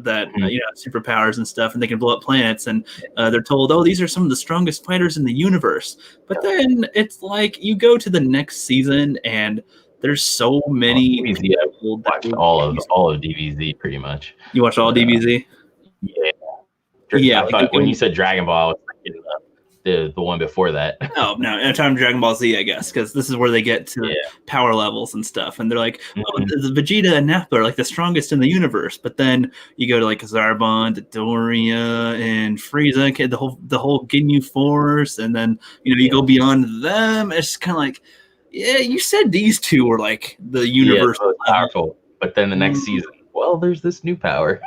that superpowers and stuff, and they can blow up planets. And they're told, "Oh, these are some of the strongest fighters in the universe." But then it's like you go to the next season, and there's so many. I watched all of DBZ pretty much. You watched all DBZ? Yeah. I thought when you said Dragon Ball, I was thinking the one before that. Oh no, in time Dragon Ball Z, I guess, because this is where they get to power levels and stuff, and they're like, the Vegeta and Nappa are like the strongest in the universe. But then you go to like Zarbon, Dodoria, and Frieza, the whole Ginyu Force, and then you go beyond them. It's kind of like, you said these two were like the universe powerful, but then the next season, well, there's this new power.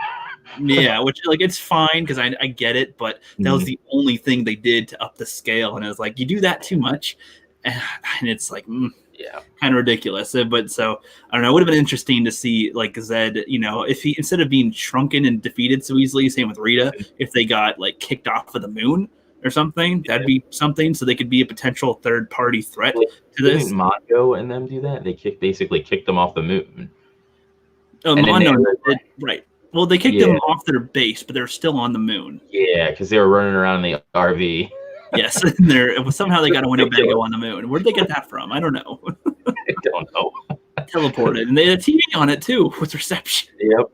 Yeah, which like it's fine because I get it, but that was the only thing they did to up the scale, and it was like you do that too much, and it's like kind of ridiculous. But so I don't know. It would have been interesting to see like Zed, if he instead of being shrunken and defeated so easily, same with Rita, if they got like kicked off of the moon or something, that'd be something. So they could be a potential third-party threat to this. Didn't Mongo and them do that? They basically kicked them off the moon. Oh, Mondo, right. Well, they kicked them off their base, but they're still on the moon. Yeah, because they were running around in the RV. Yes, and somehow they got a Winnebago on the moon. Where'd they get that from? I don't know. I don't know. Teleported, and they had a TV on it too with reception. Yep.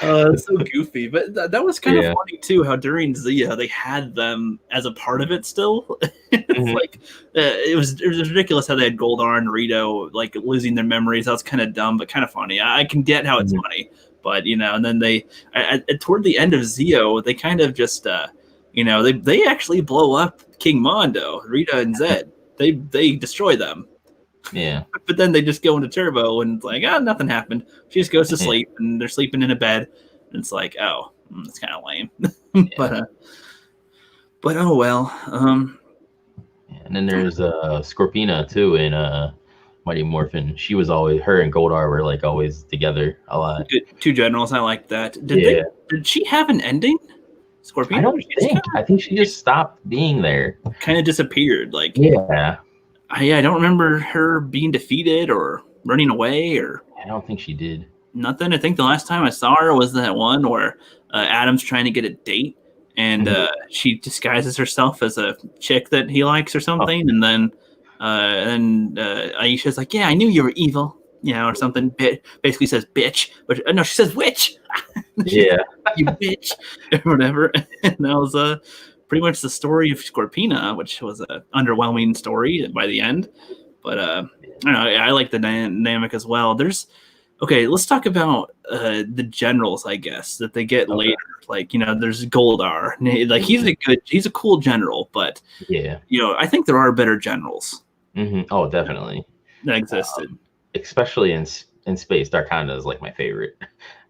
It's so goofy, but that was kind Yeah. of funny too. How during Zia they had them as a part of it still. It's Mhm. like it was ridiculous how they had Goldar and Rito like losing their memories. That was kind of dumb, but kind of funny. I can get how it's Mhm. funny, but and then they toward the end of Zio, they kind of just they actually blow up King Mondo, Rita and Zed. They destroy them. Yeah. But then they just go into turbo and it's like, nothing happened. She just goes to Yeah. sleep and they're sleeping in a bed. And it's like, it's kind of lame. But oh well. And then there's Scorpina too in Mighty Morphin. She was always, her and Goldar were like always together a lot. Good, two generals. I like that. Yeah. Did she have an ending? Scorpion? I don't think. I think she just stopped being there. Kind of disappeared. Like, Yeah. I don't remember her being defeated or running away or I don't think she did. nothing. I think the last time I saw her was that one where Adam's trying to get a date and she disguises herself as a chick that he likes or something. And then Aisha's like, yeah, I knew you were evil, or something. Basically says bitch, but no, she says witch. Yeah. You bitch, or whatever. And that was pretty much the story of Scorpina, which was an underwhelming story by the end. But I don't know. I like the dynamic as well. Let's talk about the generals, I guess, that they get later. Like, there's Goldar. Like, he's a cool general, but Yeah. I think there are better generals Hmm. Oh, definitely. that existed. Especially in space, Darkonda is like my favorite.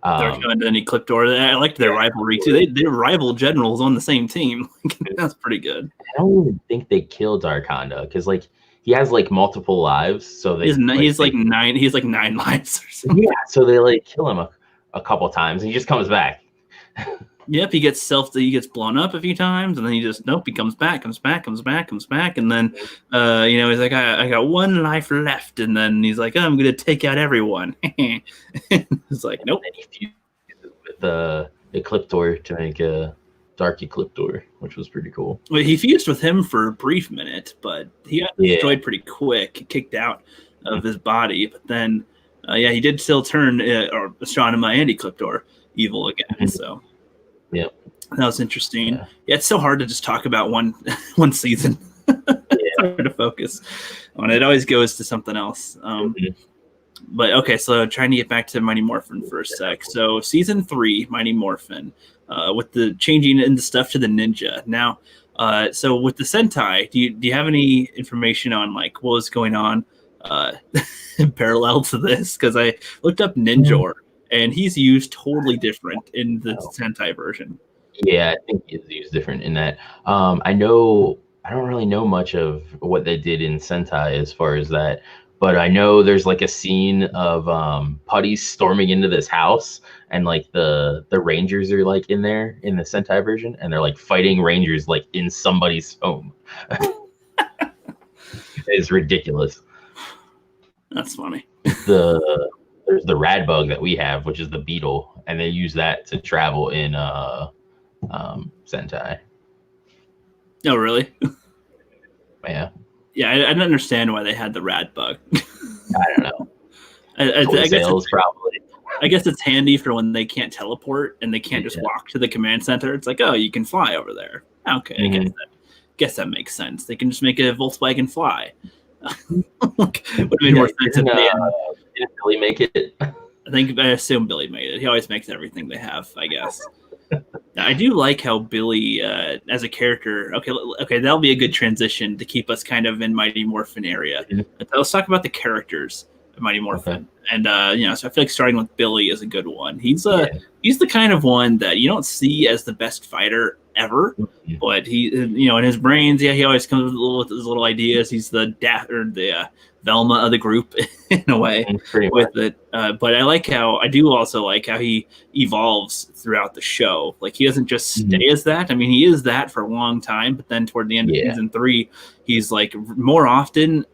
Darkonda and Ecliptor. I liked their rivalry too. They're rival generals on the same team. That's pretty good. I don't even think they killed Darkonda because like he has like multiple lives, so they He's like 9 lives or something. yeah, so they like kill him a couple times and he just comes back. Yep, he gets blown up a few times, and then he comes back, and then he's like, I got one life left, and then he's like, I'm gonna take out everyone. It's like, nope. And he fuses with the Ecliptor to make a Dark Ecliptor, which was pretty cool. Well, he fused with him for a brief minute, but he got destroyed pretty quick, kicked out of his body. But then, he did still turn Astronema and Ecliptor evil again. So. Yeah, that was interesting. Yeah, it's so hard to just talk about one season. It's hard to focus on. It always goes to something else. But okay, so trying to get back to Mighty Morphin for a sec. So season 3, Mighty Morphin, with the changing into stuff to the ninja. Now, so with the Sentai, do you have any information on like what was going on in parallel to this? Because I looked up Ninjor. And he's used totally different in the Sentai version. Yeah, I think he's used different in that. I don't really know much of what they did in Sentai as far as that, but I know there's like a scene of Putty storming into this house, and like the Rangers are like in there in the Sentai version, and they're like fighting Rangers like in somebody's home. It's ridiculous. That's funny. There's the rad bug that we have, which is the beetle, and they use that to travel in Sentai. Oh, really? Yeah. Yeah, I didn't understand why they had the rad bug. I don't know. I guess probably. I guess it's handy for when they can't teleport and they can't just walk to the command center. It's like, oh, you can fly over there. Okay, I guess that makes sense. They can just make a Volkswagen fly. Would have made more sense if they did Billy make it? I assume Billy made it. He always makes everything they have, I guess. I do like how Billy, as a character, okay, that'll be a good transition to keep us kind of in Mighty Morphin area. Let's talk about the characters of Mighty Morphin. And, so I feel like starting with Billy is a good one. He's the kind of one that you don't see as the best fighter ever, but he, in his brains, he always comes with his little ideas. He's the Velma of the group in a way with it. But I do also like how he evolves throughout the show. Like he doesn't just stay as that. I mean, he is that for a long time, but then toward the end of season 3, he's like more often,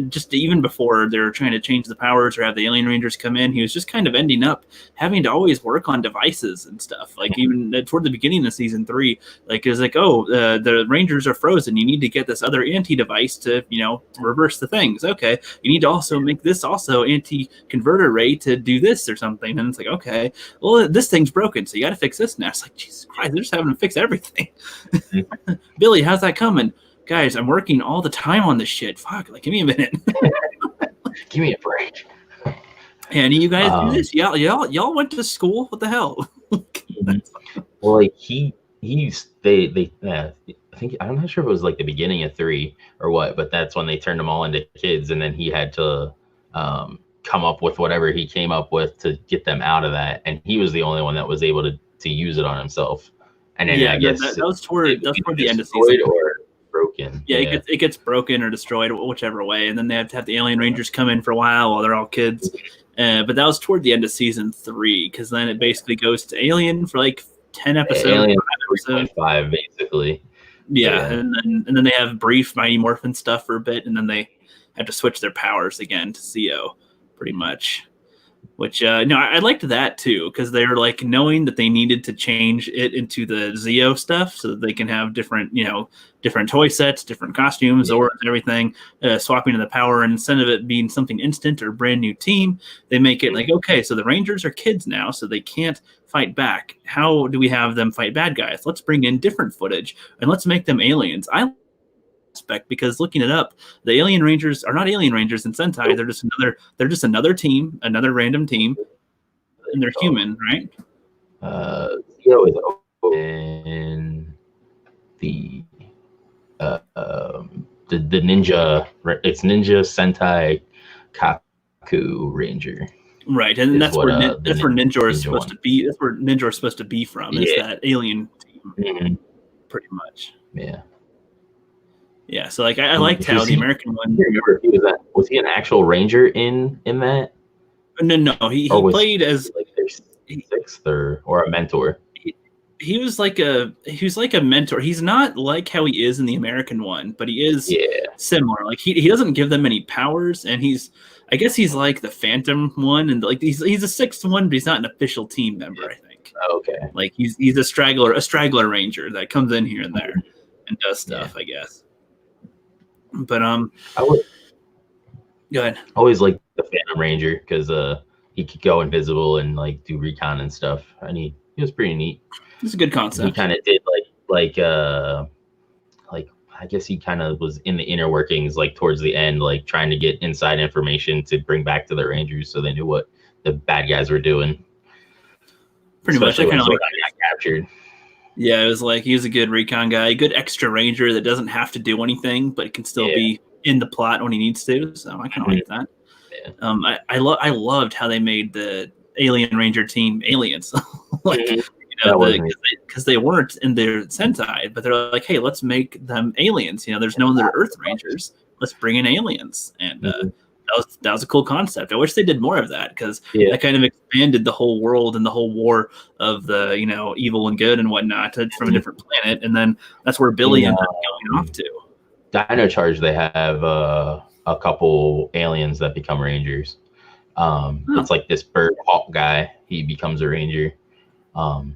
just even before they're trying to change the powers or have the Alien Rangers come in, he was just kind of ending up having to always work on devices and stuff. Like even toward the beginning of season 3, Like it's like, oh, the Rangers are frozen. You need to get this other anti-device to to reverse the things. Okay, you need to also make this also anti-converter array to do this or something. And it's like, okay, well, this thing's broken, so you got to fix this now. It's like, Jesus Christ, they're just having to fix everything. Billy, how's that coming? Guys, I'm working all the time on this shit. Fuck, like, give me a minute. Give me a break. And you guys do this? Y'all went to school? What the hell? Well, like they I think I'm not sure if it was like the beginning of 3 or what, but that's when they turned them all into kids, and then he had to come up with whatever he came up with to get them out of that, and he was the only one that was able to use it on himself. And then I guess that was toward the end of season. Or broken. Yeah, it gets broken or destroyed, whichever way, and then they have to have the Alien Rangers come in for a while they're all kids. But that was toward the end of season 3, because then it basically goes to Alien for like 10 episodes. Alien 3.5, basically. Yeah, and then they have brief Mighty Morphin stuff for a bit, and then they have to switch their powers again to Zeo, pretty much. Which I liked that too, because they were like knowing that they needed to change it into the Zeo stuff so that they can have different toy sets, different costumes, or everything, swapping to the power. And instead of it being something instant or brand new team, they make it like, okay, so the Rangers are kids now, so they can't fight back. How do we have them fight bad guys? Let's bring in different footage and let's make them aliens. I aspect, because looking it up, the Alien Rangers are not Alien Rangers in Sentai. They're just another team, another random team, and they're human, right? Zeo is in the ninja. It's Ninja Sentai Kaku Ranger. Right, and that's where Ninja is supposed to be. That's where Ninja is supposed to be from. Is that alien team, pretty much. Yeah. Yeah, so like I liked how the American one. Was he an actual Ranger in that? No, he played as like their 6th or a mentor. He was like a mentor. He's not like how he is in the American one, but he is similar. Like he doesn't give them any powers, and I guess he's like the Phantom one, and like he's a 6th one, but he's not an official team member. I think. Okay. Like he's a straggler Ranger that comes in here and there and does stuff. I guess. But I would go ahead. Always like the Phantom Ranger because he could go invisible and like do recon and stuff, and he was pretty neat. It's a good concept. He kind of did like I guess he kind of was in the inner workings like towards the end, like trying to get inside information to bring back to the Rangers so they knew what the bad guys were doing. Pretty much, I kind of like got captured. Yeah, it was like he was a good recon guy, a good extra Ranger that doesn't have to do anything, but can still be in the plot when he needs to. So I kind of like that. Yeah. I loved how they made the Alien Ranger team aliens, because they weren't in their Sentai, but they're like, hey, let's make them aliens. There's no other Earth Rangers. Let's bring in aliens, and that was a cool concept. I wish they did more of that, because that kind of expanded the whole world and the whole war of the evil and good and whatnot from a different planet, and then that's where Billy ended up going off to. Dino Charge, they have a couple aliens that become Rangers. It's like this bird hawk guy. He becomes a Ranger, and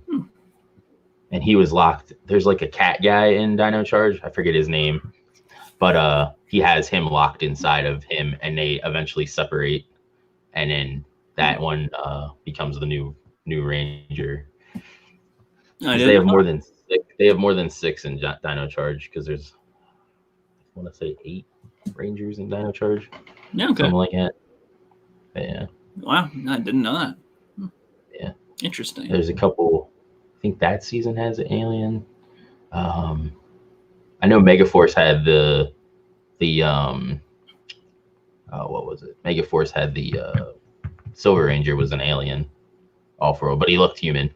he was locked. There's like a cat guy in Dino Charge. I forget his name. But he has him locked inside of him, and they eventually separate, and then that one becomes the new Ranger. They have more than 6. They have more than 6 in Dino Charge, because there's, I want to say 8 Rangers in Dino Charge. Yeah, okay. Something like that. Yeah. Wow, I didn't know that. Yeah. Interesting. There's a couple. I think that season has an alien. I know Megaforce had the what was it? Megaforce had the Silver Ranger was an alien, All-For-All, but he looked human.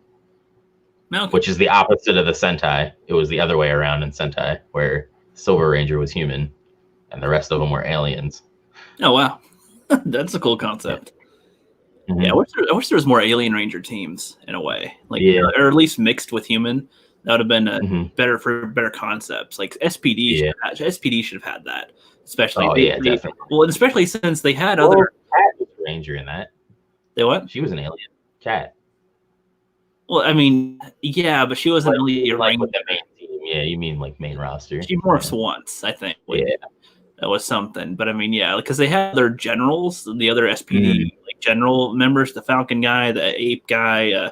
Okay. Which is the opposite of the Sentai. It was the other way around in Sentai, where Silver Ranger was human and the rest of them were aliens. Oh wow. That's a cool concept. Mm-hmm. Yeah, I wish there was more Alien Ranger teams in a way. Like or at least mixed with human. That would have been better concepts. Like SPD, SPD should have had that, especially. Definitely. Well, and especially since they had other. Cat was a Ranger in that. They what? She was an alien. Cat. Well, I mean, yeah, but she wasn't really a like with Ranger. the main team. Yeah, you mean like main roster. She morphs once, I think. Yeah. That was something. But I mean, yeah, because they had their generals, the other SPD like general members, the Falcon guy, the Ape guy, a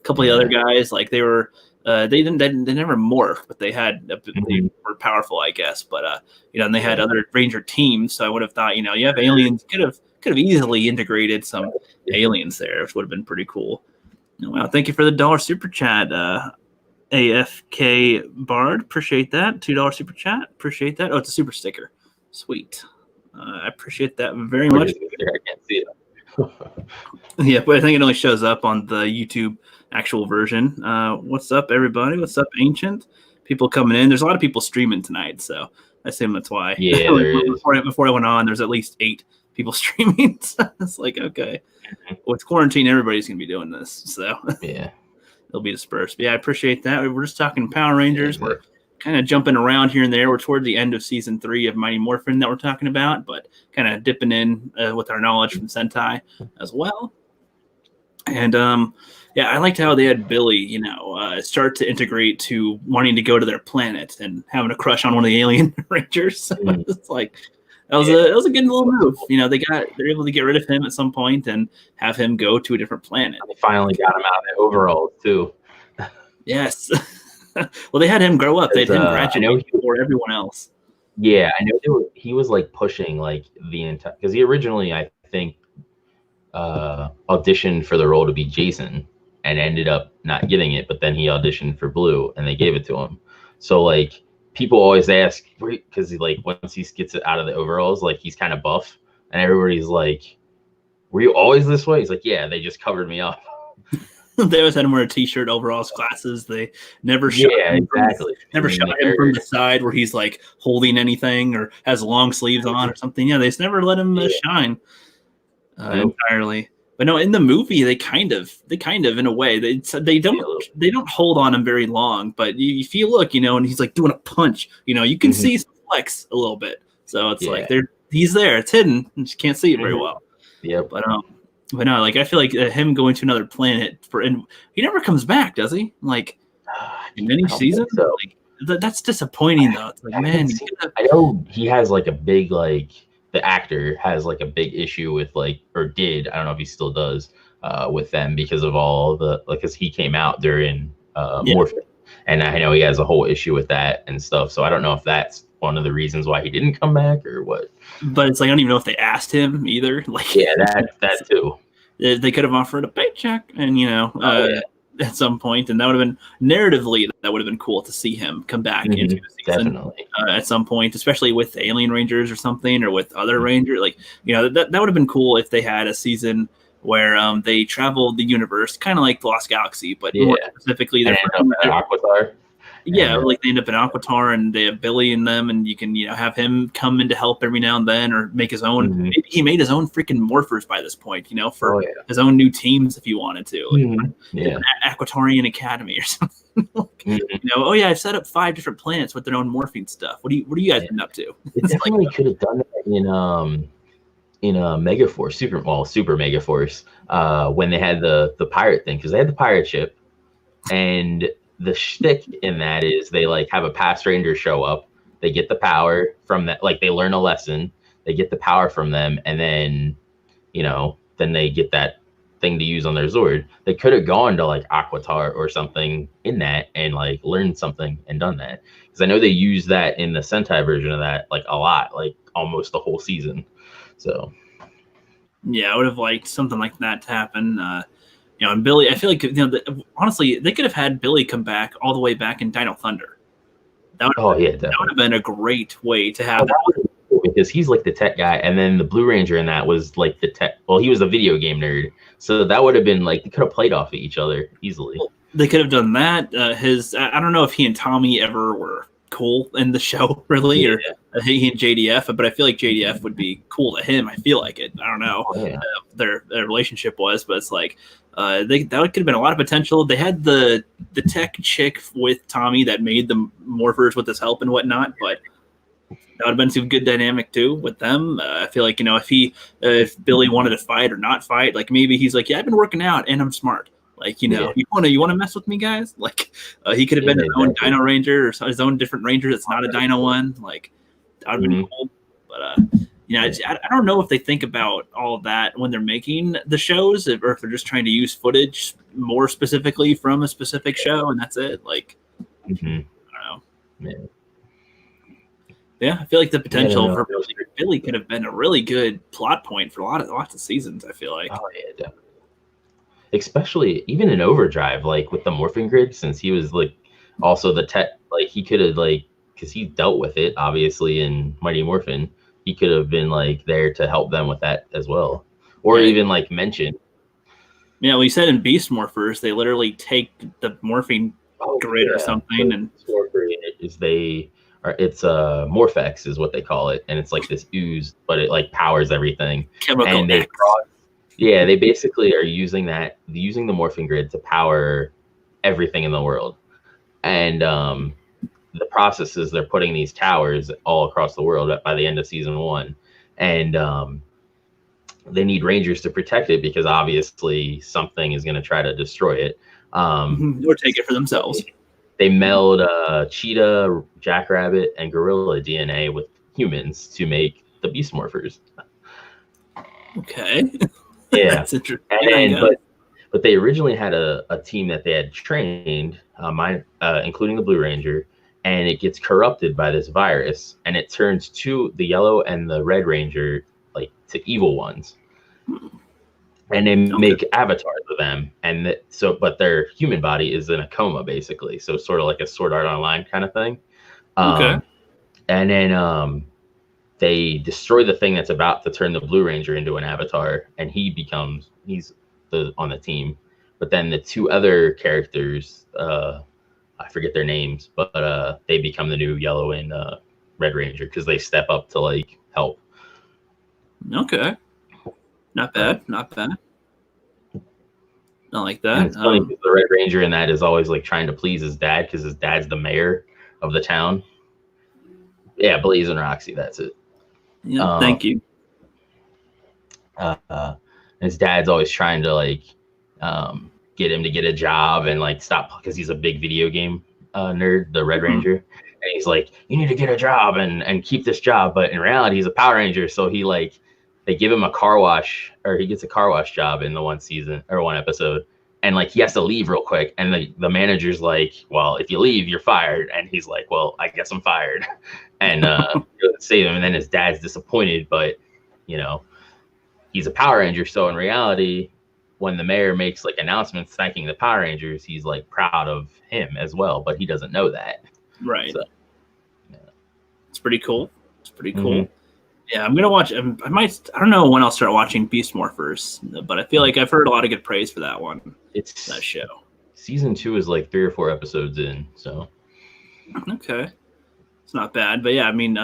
couple of other guys. Like they were, they never morphed, but they had they were powerful, I guess. But and they had other Ranger teams. So I would have thought, you have aliens, could have easily integrated some aliens there, which would have been pretty cool. Well, thank you for the $1 super chat, AFK Bard. Appreciate that. $2 super chat. Appreciate that. Oh, it's a super sticker. Sweet. I appreciate that very much. I can't see it. Yeah, but I think it only shows up on the YouTube actual version. What's up, everybody? What's up, Ancient? People coming in. There's a lot of people streaming tonight, so I assume that's why. Yeah, before I went on, there's at least 8 people streaming. So it's like, okay. With quarantine, everybody's going to be doing this, so yeah, it'll be dispersed. But yeah, I appreciate that. We're just talking Power Rangers. We're kind of jumping around here and there. We're toward the end of season 3 of Mighty Morphin that we're talking about, but kind of dipping in with our knowledge from Sentai as well. And yeah, I liked how they had Billy, start to integrate to wanting to go to their planet and having a crush on one of the alien Rangers. It's like that was a good little move. They're able to get rid of him at some point and have him go to a different planet. They finally got him out of the overalls too. Yes. Well, they had him grow up. They had him graduate before everyone else. Yeah, I know he was like pushing like the entire, because he originally, I think, auditioned for the role to be Jason and ended up not getting it, but then he auditioned for Blue and they gave it to him. So like people always ask, because he like once he gets it out of the overalls, like he's kind of buff, and everybody's like, "Were you always this way?" He's like, "Yeah, they just covered me up." They always had him wear a t-shirt, overalls, glasses. They never shot him never shot him from the side where he's like holding anything or has long sleeves on or something. Yeah, they just never let him shine entirely. But no, in the movie, they kind of in a way they don't hold on him very long. But if you look, and he's like doing a punch, you can see some flex a little bit. So it's like he's there, it's hidden, and you can't see it very well. Yeah, but no, like I feel like him going to another planet and he never comes back, does he? Like in any season, so. Like, that's disappointing though. It's like, man, I know he has like a big the actor has like a big issue with or did, I don't know if he still does, with them because of all the because he came out during Morphin, and I know he has a whole issue with that and stuff. So I don't know if that's one of the reasons why he didn't come back or what. But it's like I don't even know if they asked him either. Like that too. They could have offered a paycheck, and at some point, and that would have been narratively that would have been cool to see him come back into the season definitely. At some point, especially with Alien Rangers or something, or with other Rangers. Like that would have been cool if they had a season where they traveled the universe, kind of like the Lost Galaxy, but more specifically, they're Aquitar. Yeah, like they end up in Aquitar and they have Billy in them, and you can have him come in to help every now and then, or make his own. Maybe he made his own freaking morphers by this point, for his own new teams if he wanted to, an Aquatarian Academy or something. Oh yeah, I've set up 5 different planets with their own morphine stuff. What do you guys been up to? It definitely could have done that in Megaforce, Super Megaforce, when they had the pirate thing, because they had the pirate ship, and the shtick in that is they have a past ranger show up, they get the power from that, they learn a lesson, they get the power from them, and then then they get that thing to use on their Zord. They could have gone to Aquitar or something in that and learned something and done that, because I know they use that in the Sentai version of that a lot, almost the whole season. So yeah, I would have liked something like that to happen. And Billy, I feel like honestly, they could have had Billy come back all the way back in Dino Thunder. That would have been a great way to have that. Because he's the tech guy, and then the Blue Ranger in that was the tech. Well, he was a video game nerd, so that would have been they could have played off of each other easily. They could have done that. I don't know if he and Tommy ever were cool in the show, really, or he and JDF, but I feel like JDF would be cool to him. I feel like it. I don't know their relationship was, but it's that could have been a lot of potential. They had the tech chick with Tommy that made the morphers with his help and whatnot, but that would have been some good dynamic too with them. I feel like if Billy wanted to fight or not fight, maybe he's yeah, I've been working out and I'm smart. Like, you know, you want to mess with me, guys? Like, he could have been his own Dino Ranger or his own different Ranger that's not a Dino one. Like, that would have been cool. But you know, I don't know if they think about all of that when they're making the shows, or if they're just trying to use footage more specifically from a specific show, and that's it. Like, I don't know. Yeah, I feel like the potential for Billy could have been a really good plot point for lots of seasons. I feel like. Oh yeah, definitely. Especially even in Overdrive, like with the morphing grid, since he was like also the tech, like he could have like, because he dealt with it obviously in Mighty Morphin. He could have been like there to help them with that as well, or even like mention. Yeah, well, you said in Beast Morphers they literally take the morphing grid or something, and it's Morphex is what they call it, and it's like this ooze, but it like powers everything. Chemical and they basically are using the morphing grid to power everything in the world, and the process is they're putting these towers all across the world by the end of season 1, and they need Rangers to protect it because obviously something is going to try to destroy it, or take it for themselves. They meld cheetah, jackrabbit, and gorilla DNA with humans to make the Beast Morphers. Okay. Yeah. That's interesting. But they originally had a team that they had trained, including the Blue Ranger, and it gets corrupted by this virus, and it turns the Yellow and the Red Ranger like to evil ones, and they make avatars of them, and but their human body is in a coma basically, so sort of like a Sword Art Online kind of thing. And then they destroy the thing that's about to turn the Blue Ranger into an avatar, and he's on the team. But then the two other characters, I forget their names, but they become the new Yellow and Red Ranger because they step up to like help. Okay, not bad. I like that. And it's funny because the Red Ranger in that is always like trying to please his dad because his dad's the mayor of the town. Yeah, Blaze and Roxy, that's it. Yeah, thank you. His dad's always trying to like get him to get a job and like stop because he's a big video game nerd, the Red Ranger. And he's like, you need to get a job and keep this job. But in reality, he's a Power Ranger. So they give him a car wash, or he gets a car wash job in the one episode. And like, he has to leave real quick. And the manager's like, well, if you leave, you're fired. And he's like, well, I guess I'm fired. And save him. And then his dad's disappointed, but you know, he's a Power Ranger. So in reality, when the mayor makes like announcements thanking the Power Rangers, he's like proud of him as well, but he doesn't know that. Right. So, It's pretty cool. Yeah, I'm gonna watch. I don't know when I'll start watching Beast Morphers, but I feel like I've heard a lot of good praise for that one. It's that show. Season 2 is like 3 or 4 episodes in, so okay. It's not bad, but yeah, I mean,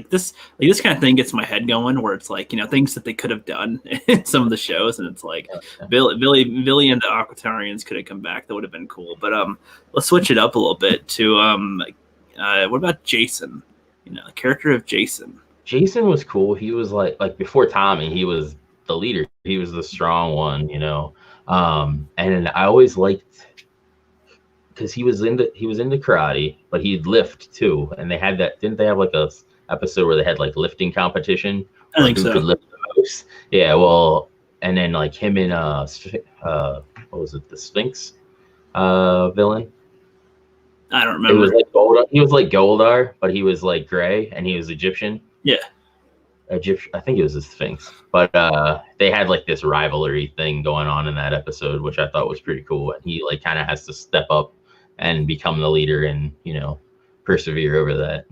this kind of thing gets my head going, where it's like, you know, things that they could have done in some of the shows, and it's like Billy and the Aquatarians could have come back. That would have been cool. But let's switch it up a little bit to what about Jason? You know, the character of Jason. Jason was cool. He was like before Tommy, he was the leader. He was the strong one, you know. And I always liked, because he was into karate, but he'd lift too. And they had that, didn't they have like a episode where they had like lifting competition? I think so. Could lift the most? Yeah, well, and then like him and what was it, the Sphinx villain? I don't remember. It was like Goldar. He was like Goldar, but he was like gray and he was Egyptian. Yeah. Egyptian, I think it was the Sphinx. But they had like this rivalry thing going on in that episode, which I thought was pretty cool. And he like kind of has to step up and become the leader and, you know, persevere over that.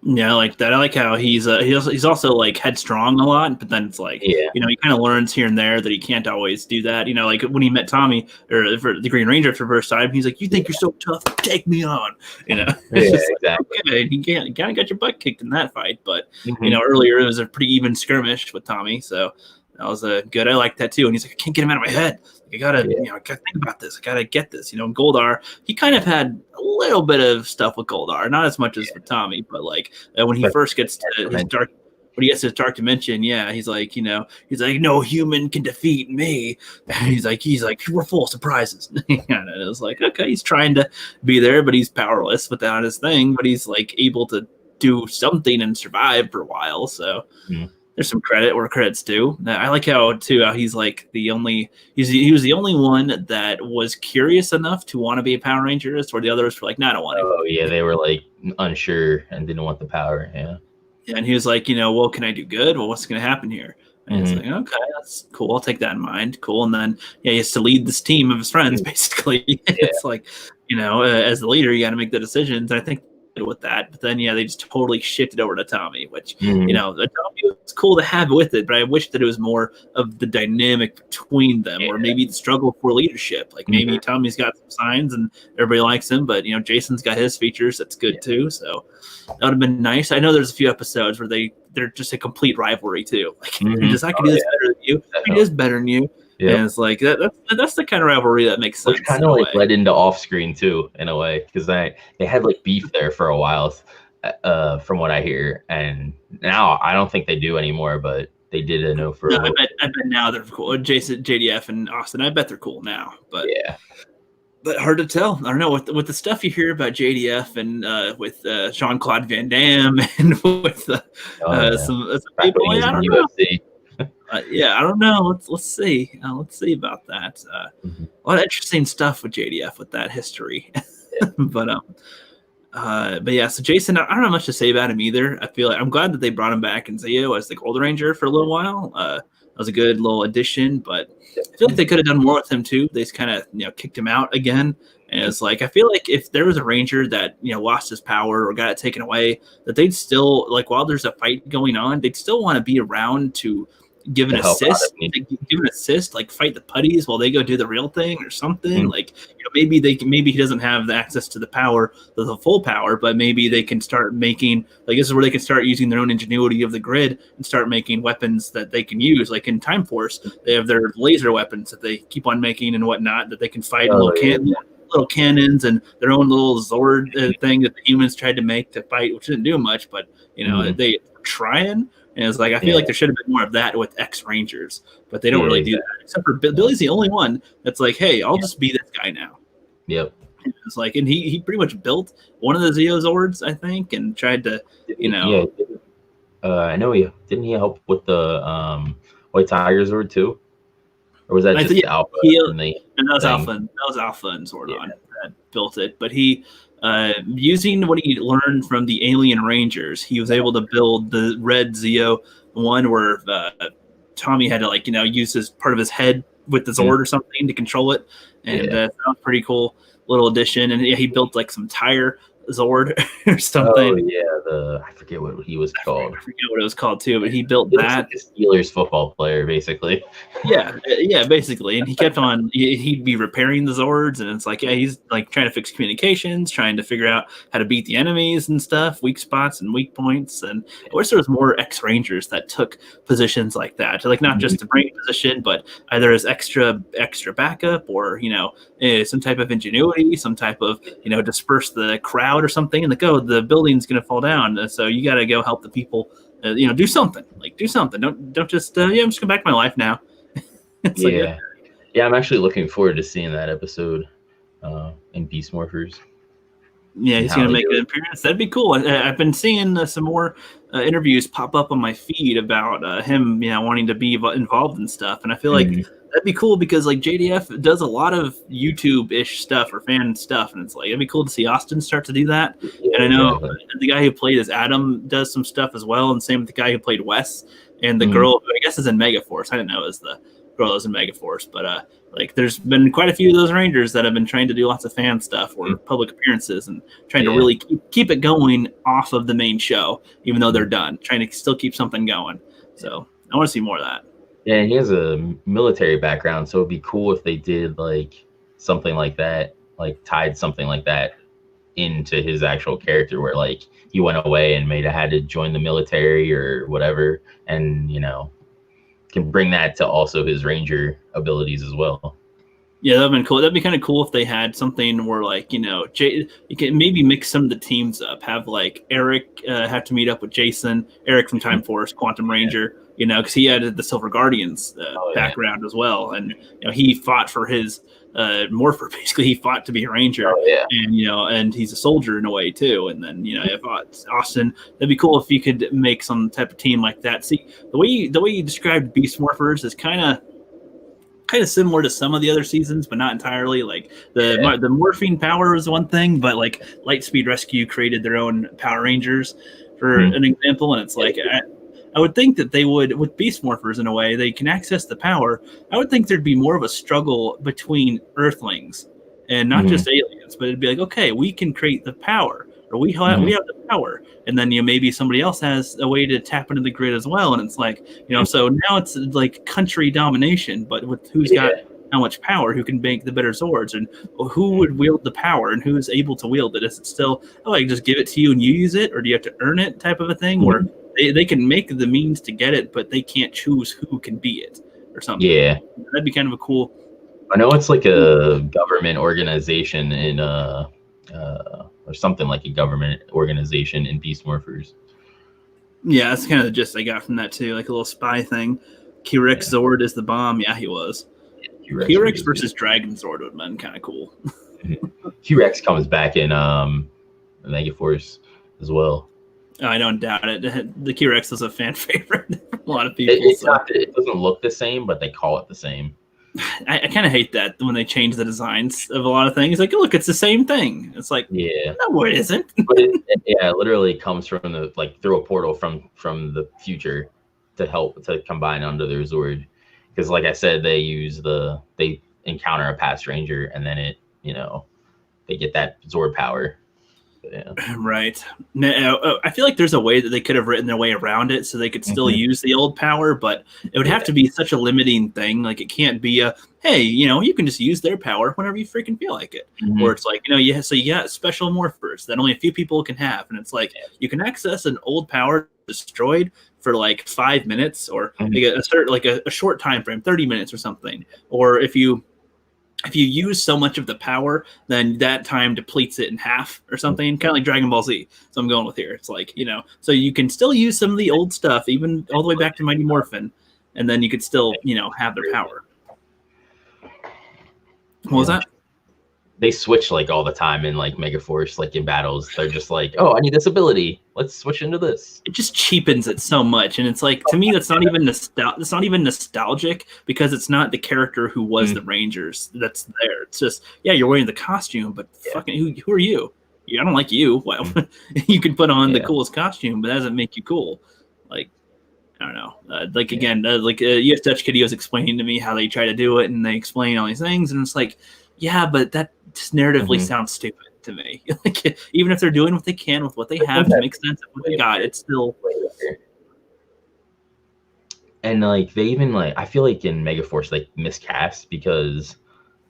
Yeah, I like that. I like how he's also like headstrong a lot, but then it's like, you know, he kind of learns here and there that he can't always do that. You know, like when he met Tommy or for the Green Ranger for the first time, he's like, "You think you're so tough? Take me on." You know, exactly. Like, okay, he kind of got your butt kicked in that fight, but you know, earlier it was a pretty even skirmish with Tommy, so that was good. I like that too. And he's like, "I can't get him out of my head. I gotta, you know, I gotta think about this. I gotta get this." You know, Goldar, he kind of had a little bit of stuff with Goldar, not as much as with Tommy, but like when he first gets to his dark, when he gets to Dark Dimension, yeah, he's like, no human can defeat me. And he's like, we're full of surprises. And it was like, okay, he's trying to be there, but he's powerless without his thing. But he's like able to do something and survive for a while. So there's some credit where credit's due. I like how he's like he was the only one that was curious enough to want to be a Power Ranger, where the others were like, no, I don't want to. Oh yeah, they were like unsure and didn't want the power. Yeah. And he was like, well, can I do good? Well, what's going to happen here? And it's like, okay, that's cool. I'll take that in mind. Cool. And then, he has to lead this team of his friends, basically. It's like, as the leader, you got to make the decisions. I think with that, but then, they just totally shifted over to Tommy, which, Tommy was cool to have with it, but I wish that it was more of the dynamic between them, or maybe the struggle for leadership. Like maybe Tommy's got some signs and everybody likes him, but, Jason's got his features. That's good too. So that would have been nice. I know there's a few episodes where they're just a complete rivalry too. Like I can do this better than you. He does better than you. Yeah, and it's like that's the kind of rivalry that makes sense. Which kind of like led into off screen too, in a way, because they had like beef there for a while, from what I hear, and now I don't think they do anymore, but they did. I know for. No, I bet now they're cool. Jason, JDF, and Austin. I bet they're cool now, but but hard to tell. I don't know with the stuff you hear about JDF and with Jean-Claude Van Damme and with some people. I don't know. I don't know. Let's see. Let's see about that. A lot of interesting stuff with JDF with that history. but yeah. So Jason, I don't have much to say about him either. I feel like I'm glad that they brought him back in Zeo as the Golden Ranger for a little while. That was a good little addition, but I feel like they could have done more with him too. They just kind of kicked him out again. And it's like, I feel like if there was a Ranger that, lost his power or got it taken away, that they'd still, like, while there's a fight going on, they'd still want to be around to give an assist, like fight the putties while they go do the real thing or something. Like, maybe he doesn't have the access to the power, the full power, but maybe they can start making, like, this is where they can start using their own ingenuity of the grid and start making weapons that they can use. Like in Time Force, they have their laser weapons that they keep on making and whatnot that they can fight little cannons and their own little Zord thing that the humans tried to make to fight, which didn't do much, but they were trying. And it's like, I feel like there should have been more of that with X-Rangers, but they don't really do that. Except for Billy's the only one that's like, hey, I'll just be this guy now. Yep. It's like, and he pretty much built one of the Zeo Zords, I think, and tried to, I know didn't he help with the White Tiger Zord too? Or was that just Alpha? That was Alpha and Zordon that built it. But he, using what he learned from the Alien Rangers, he was able to build the Red Zeo one where Tommy had to use his part of his head with the Zord or something to control it, and that was pretty cool little addition. And he built like some tire Zord or something. Oh yeah, I forget what he was called. I forget what it was called too, but he built that. Like a Steelers football player, basically. yeah, basically. And he kept on. He'd be repairing the Zords, and it's like, he's like trying to fix communications, trying to figure out how to beat the enemies and stuff, weak spots and weak points. And I wish there was more X-Rangers that took positions like that, like not just to bring position, but either as extra backup or some type of ingenuity, some type of disperse the crowd or something, and the building's gonna fall down, so you gotta go help the people. Do something. Don't just I'm just going back to my life now. I'm actually looking forward to seeing that episode in Beast Morphers. Yeah, he's going to make an appearance. That'd be cool. I've been seeing some more interviews pop up on my feed about him, wanting to be involved in stuff, and I feel like that'd be cool because like JDF does a lot of YouTube-ish stuff or fan stuff, and it's like it'd be cool to see Austin start to do that. And I know the guy who played as Adam does some stuff as well, and same with the guy who played Wes, and the girl who I guess is in Megaforce. I didn't know it was the girl that was in Megaforce, but there's been quite a few of those Rangers that have been trying to do lots of fan stuff or public appearances and trying to really keep it going off of the main show, even though they're done, trying to still keep something going. So I want to see more of that. Yeah, he has a military background, so it'd be cool if they did like something like that, like tied something like that into his actual character, where like he went away and had to join the military or whatever, and can bring that to also his Ranger abilities as well. Yeah, that'd been cool. That'd be kind of cool if they had something where, like, you know, you can maybe mix some of the teams up. Have like Eric have to meet up with Jason, Eric from Time Force, Quantum Ranger, you know, because he had the Silver Guardians background as well, and you know he fought for his morpher. Basically, he fought to be a ranger, and you know, and he's a soldier in a way too. And then you know, if Austin, that'd be cool if you could make some type of team like that. See, the way you described Beast Morphers is kind of similar to some of the other seasons, but not entirely. Like the morphine power is one thing, but like Lightspeed Rescue created their own Power Rangers for an example, and it's like I would think that they would, with Beast Morphers in a way, they can access the power. I would think there'd be more of a struggle between Earthlings and not just aliens, but it'd be like, okay, we can create the power, or we have the power, and then you know maybe somebody else has a way to tap into the grid as well, and it's like, you know, so now it's like country domination, but with who's got how much power, who can make the better swords, and who would wield the power, and who's able to wield it. Is it still, oh, I just give it to you and you use it, or do you have to earn it type of a thing, or they can make the means to get it, but they can't choose who can be it or something. Yeah, that'd be kind of a cool. I know it's like a government organization in or something like a government organization in Beast Morphers. Yeah, that's kind of the gist I got from that too, like a little spy thing. Q-Rex Zord is the bomb. Yeah, he was. Q-Rex versus Dragon Zord would have been kind of cool. Q-Rex comes back in Megaforce as well. Oh, I don't doubt it. The Q-Rex is a fan favorite for a lot of people. It doesn't look the same, but they call it the same. I kind of hate that when they change the designs of a lot of things. Like, look, it's the same thing. It's like, no, it isn't. But it literally comes from through a portal from the future to help to combine under their Zord. Because, like I said, they encounter a past Ranger, and then they get that Zord power. Yeah. Right. Now, I feel like there's a way that they could have written their way around it so they could still use the old power, but it would have to be such a limiting thing. Like, it can't be hey, you can just use their power whenever you freaking feel like it. Or it's like, so you got special morphers that only a few people can have. And it's like, you can access an old power destroyed for like 5 minutes, or a short time frame, 30 minutes or something. Or if you use so much of the power, then that time depletes it in half or something, kind of like Dragon Ball Z. So I'm going with here. It's like, so you can still use some of the old stuff, even all the way back to Mighty Morphin, and then you could still, have their power. What was that? They switch like all the time in like Megaforce, like in battles. They're just like, oh, I need this ability. Let's switch into this. It just cheapens it so much, and it's like, to me, that's not even It's not even nostalgic, because it's not the character who was the Rangers that's there. It's just, you're wearing the costume, but fucking who are you? I don't like you. Well, you can put on the coolest costume, but that doesn't make you cool. Like, I don't know. Again, US Dutch Kitty was explaining to me how they try to do it, and they explain all these things, and it's like, yeah, but that just narratively sounds stupid to me. Like, even if they're doing what they can with what they have to make sense of what they got, it's still. And like they even I feel like in Megaforce they miscast, because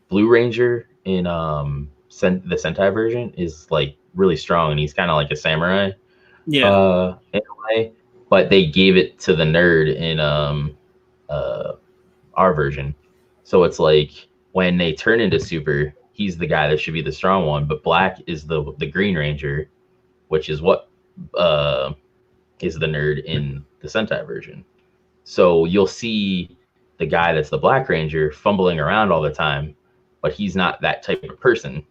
Blue Ranger in the Sentai version is like really strong, and he's kind of like a samurai. Yeah. In a way, but they gave it to the nerd in our version, so it's like, when they turn into Super, he's the guy that should be the strong one, but Black is the Green Ranger, which is what is the nerd in the Sentai version. So you'll see the guy that's the Black Ranger fumbling around all the time, but he's not that type of person,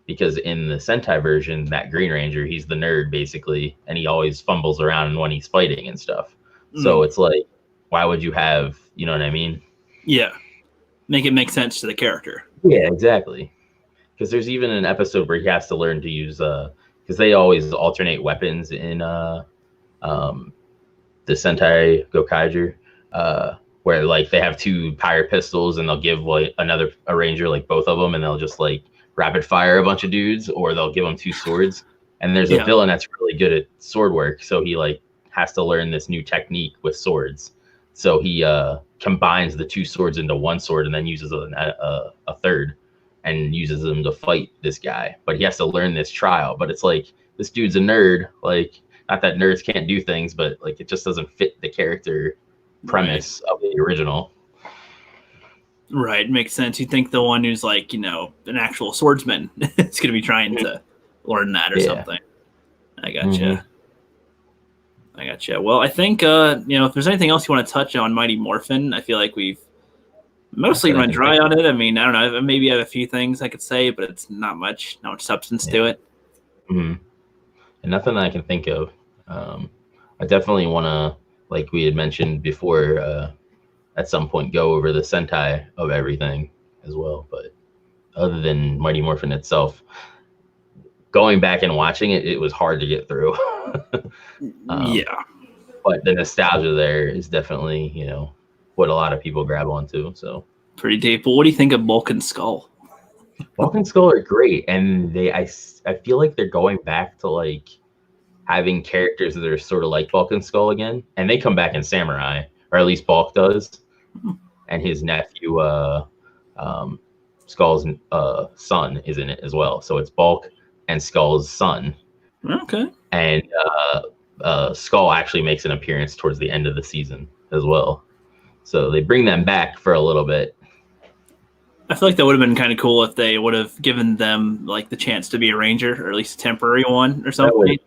because in the Sentai version, that Green Ranger, he's the nerd basically, and he always fumbles around when he's fighting and stuff. So it's like, why would you have, you know what I mean? Yeah. Make it make sense to the character. Yeah, exactly. Because there's even an episode where he has to learn to use because they always alternate weapons in the Sentai Gokaiger, where like they have 2 pirate pistols, and they'll give like a ranger like both of them, and they'll just like rapid fire a bunch of dudes, or they'll give them 2 swords. And there's a villain that's really good at sword work, so he like has to learn this new technique with swords. So he combines the 2 swords into one sword, and then uses a third, and uses them to fight this guy. But he has to learn this trial. But it's like, this dude's a nerd. Like, not that nerds can't do things, but like it just doesn't fit the character premise of the original. Right, makes sense. You think the one who's like, an actual swordsman is going to be trying to learn that or Yeah. something. I gotcha. I gotcha. Well, I think, if there's anything else you want to touch on Mighty Morphin, I feel like we've mostly run dry on it. I mean, I don't know. Maybe I have a few things I could say, but it's not much substance to it. And nothing that I can think of. I definitely want to, like we had mentioned before, at some point go over the Sentai of everything as well. But other than Mighty Morphin itself, going back and watching it, it was hard to get through. Yeah. But the nostalgia there is definitely, what a lot of people grab onto. So pretty deep. Well, what do you think of Bulk and Skull? Bulk and Skull are great, and I feel like they're going back to like having characters that are sort of like Bulk and Skull again, and they come back in Samurai, or at least Bulk does, and his nephew Skull's son is in it as well. So it's Bulk and Skull's son. Okay. And Skull actually makes an appearance towards the end of the season as well. So they bring them back for a little bit. I feel like that would have been kind of cool if they would have given them like the chance to be a ranger, or at least a temporary one or something.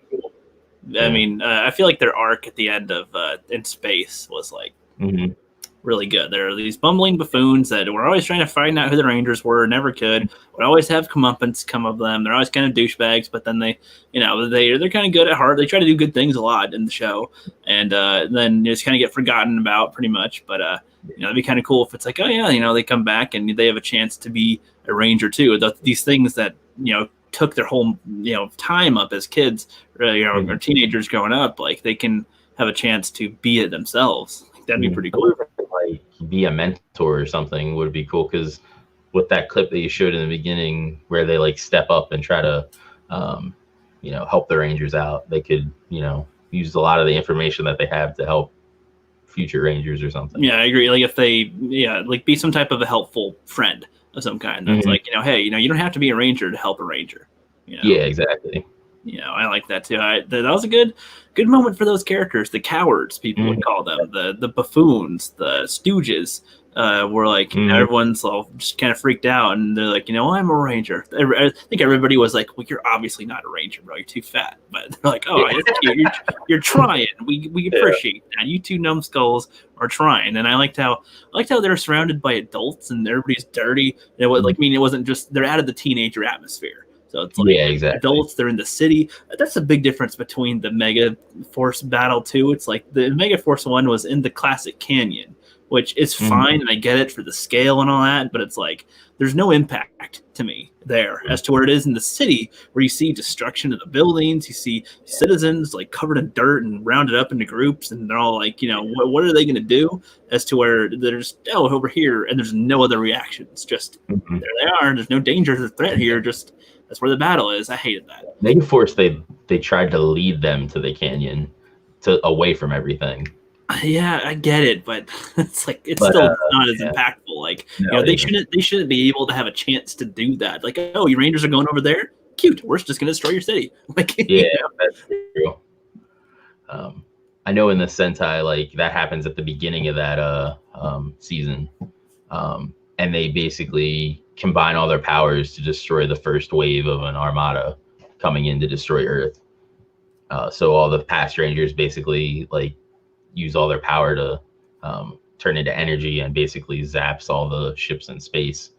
I mean, I feel like their arc at the end of In Space was like really good. There are these bumbling buffoons that were always trying to find out who the Rangers were, never could. Would always have comeuppance come of them. They're always kind of douchebags, but then they're kind of good at heart. They try to do good things a lot in the show, and then just kind of get forgotten about pretty much. But it'd be kind of cool if it's like, oh yeah, they come back and they have a chance to be a Ranger too. These things that took their whole time up as kids, or teenagers growing up, like they can have a chance to be it themselves. That'd be pretty cool. Like be a mentor or something would be cool, because with that clip that you showed in the beginning where they like step up and try to help the Rangers out, they could use a lot of the information that they have to help future Rangers or something. Yeah, I agree. Like if they be some type of a helpful friend of some kind that's like, hey, you don't have to be a Ranger to help a Ranger. Yeah, exactly. I like that too. That was a good moment for those characters. The cowards, people would call them, the buffoons, the stooges. Were like, everyone's all just kind of freaked out, and they're like, I'm a Ranger. I think everybody was like, well, you're obviously not a Ranger, bro. You're too fat. But they're like, oh, it's cute. You're trying. We appreciate that. You two numbskulls are trying. And I liked how they're surrounded by adults and everybody's dirty. It wasn't just, they're out of the teenager atmosphere. So it's like exactly. Adults, they're in the city. That's a big difference between the Mega Force battle too. It's like the Mega Force 1 was in the classic canyon, which is fine, and I get it for the scale and all that, but it's like there's no impact to me there as to where it is in the city, where you see destruction of the buildings, you see citizens like covered in dirt and rounded up into groups, and they're all like, what are they going to do? As to where they're just over here, and there's no other reactions. Just there they are. There's no danger or threat here. Just that's where the battle is. I hated that. Mega Force, they tried to lead them to the canyon, away from everything. Yeah, I get it, but it's like still not as impactful. Like they shouldn't be able to have a chance to do that. Like, oh, your Rangers are going over there. Cute. We're just gonna destroy your city. Like, that's true. I know in the Sentai, like that happens at the beginning of that season, and they basically combine all their powers to destroy the first wave of an armada coming in to destroy Earth. So all the past Rangers basically like use all their power to turn into energy and basically zaps all the ships in space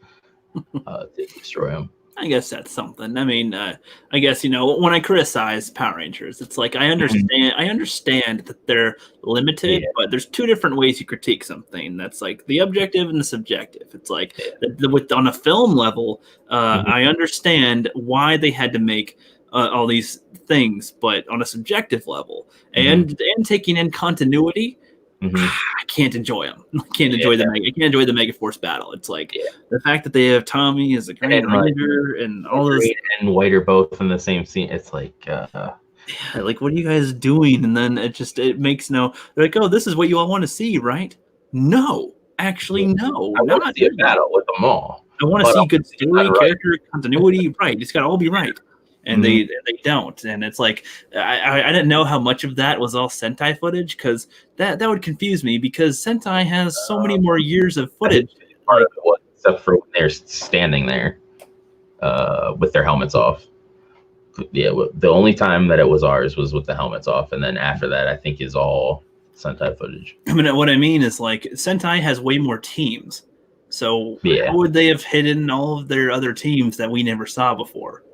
to destroy them. I guess that's something. I mean, I guess, when I criticize Power Rangers, it's like I understand that they're limited, but there's two different ways you critique something. That's like the objective and the subjective. It's like on a film level, I understand why they had to make all these things, but on a subjective level and taking in continuity, I can't enjoy them. I can't enjoy the Mega Force battle. It's like the fact that they have Tommy as a Green Ranger and all those Green and White are both in the same scene. It's like like, what are you guys doing? And then it makes they're like, oh, this is what you all want to see, right? No, actually, no. I want to see a battle with them all. I want to see good story, character continuity. Right, it's got to all be right. And they don't, and it's like I didn't know how much of that was all Sentai footage, because that would confuse me, because Sentai has so many more years of footage part of it was, except for when they're standing there with their helmets off. Yeah, the only time that it was ours was with the helmets off, and then after that, I think is all Sentai footage. I mean, what I mean is like Sentai has way more teams, so how would they have hidden all of their other teams that we never saw before?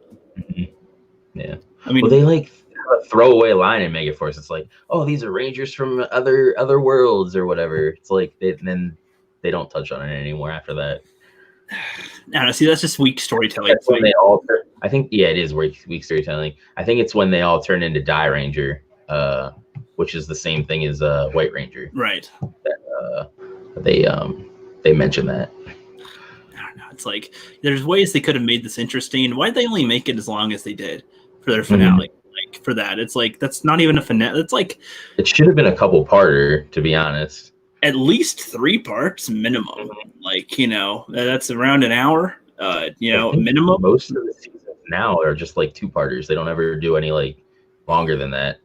Yeah, I mean, well, they like have a throwaway line in Megaforce. It's like, oh, these are Rangers from other worlds or whatever. It's like then they don't touch on it anymore after that. I don't know. See, that's just weak storytelling. That's when they all I think, yeah, it is weak storytelling. I think it's when they all turn into Die Ranger, which is the same thing as White Ranger. Right. That, they mention that. I don't know. It's like there's ways they could have made this interesting. Why'd they only make it as long as they did for their finale? Like for that, it's like that's not even a finale. It's like it should have been a couple-parter, to be honest. At least 3 parts minimum. Like, that's around an hour. Minimum. Most of the seasons now are just like 2-parters. They don't ever do any like longer than that.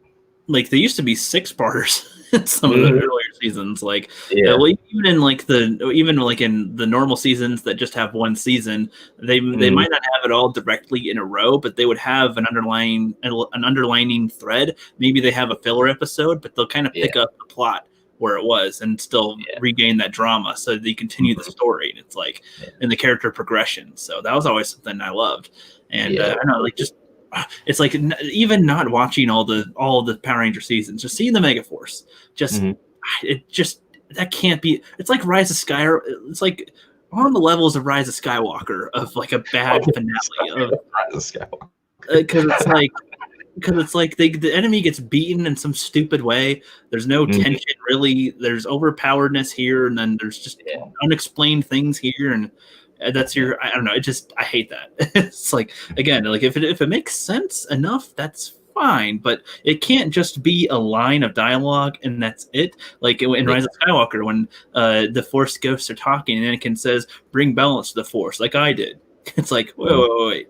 Like they used to be 6-parters in some of the earlier seasons. Like even in the normal seasons that just have one season, they might not have it all directly in a row, but they would have an underlining thread. Maybe they have a filler episode, but they'll kind of pick up the plot where it was and still regain that drama, so they continue the story. And it's like in the character progression. So that was always something I loved. And I don't know, like just it's like even not watching all the Power Ranger seasons, just seeing the Megaforce, that can't be. It's like Rise of Skywalker. It's like on the levels of Rise of Skywalker of like a bad finale of Rise of Skywalker. Because it's like the enemy gets beaten in some stupid way. There's no tension really. There's overpoweredness here, and then there's just unexplained things here, and that's I don't know. I hate that. It's like, again, like if it makes sense enough, that's fine, but it can't just be a line of dialogue and that's it. Like in Rise of Skywalker, when the Force ghosts are talking, and Anakin says, "Bring balance to the Force," like I did. It's like, wait.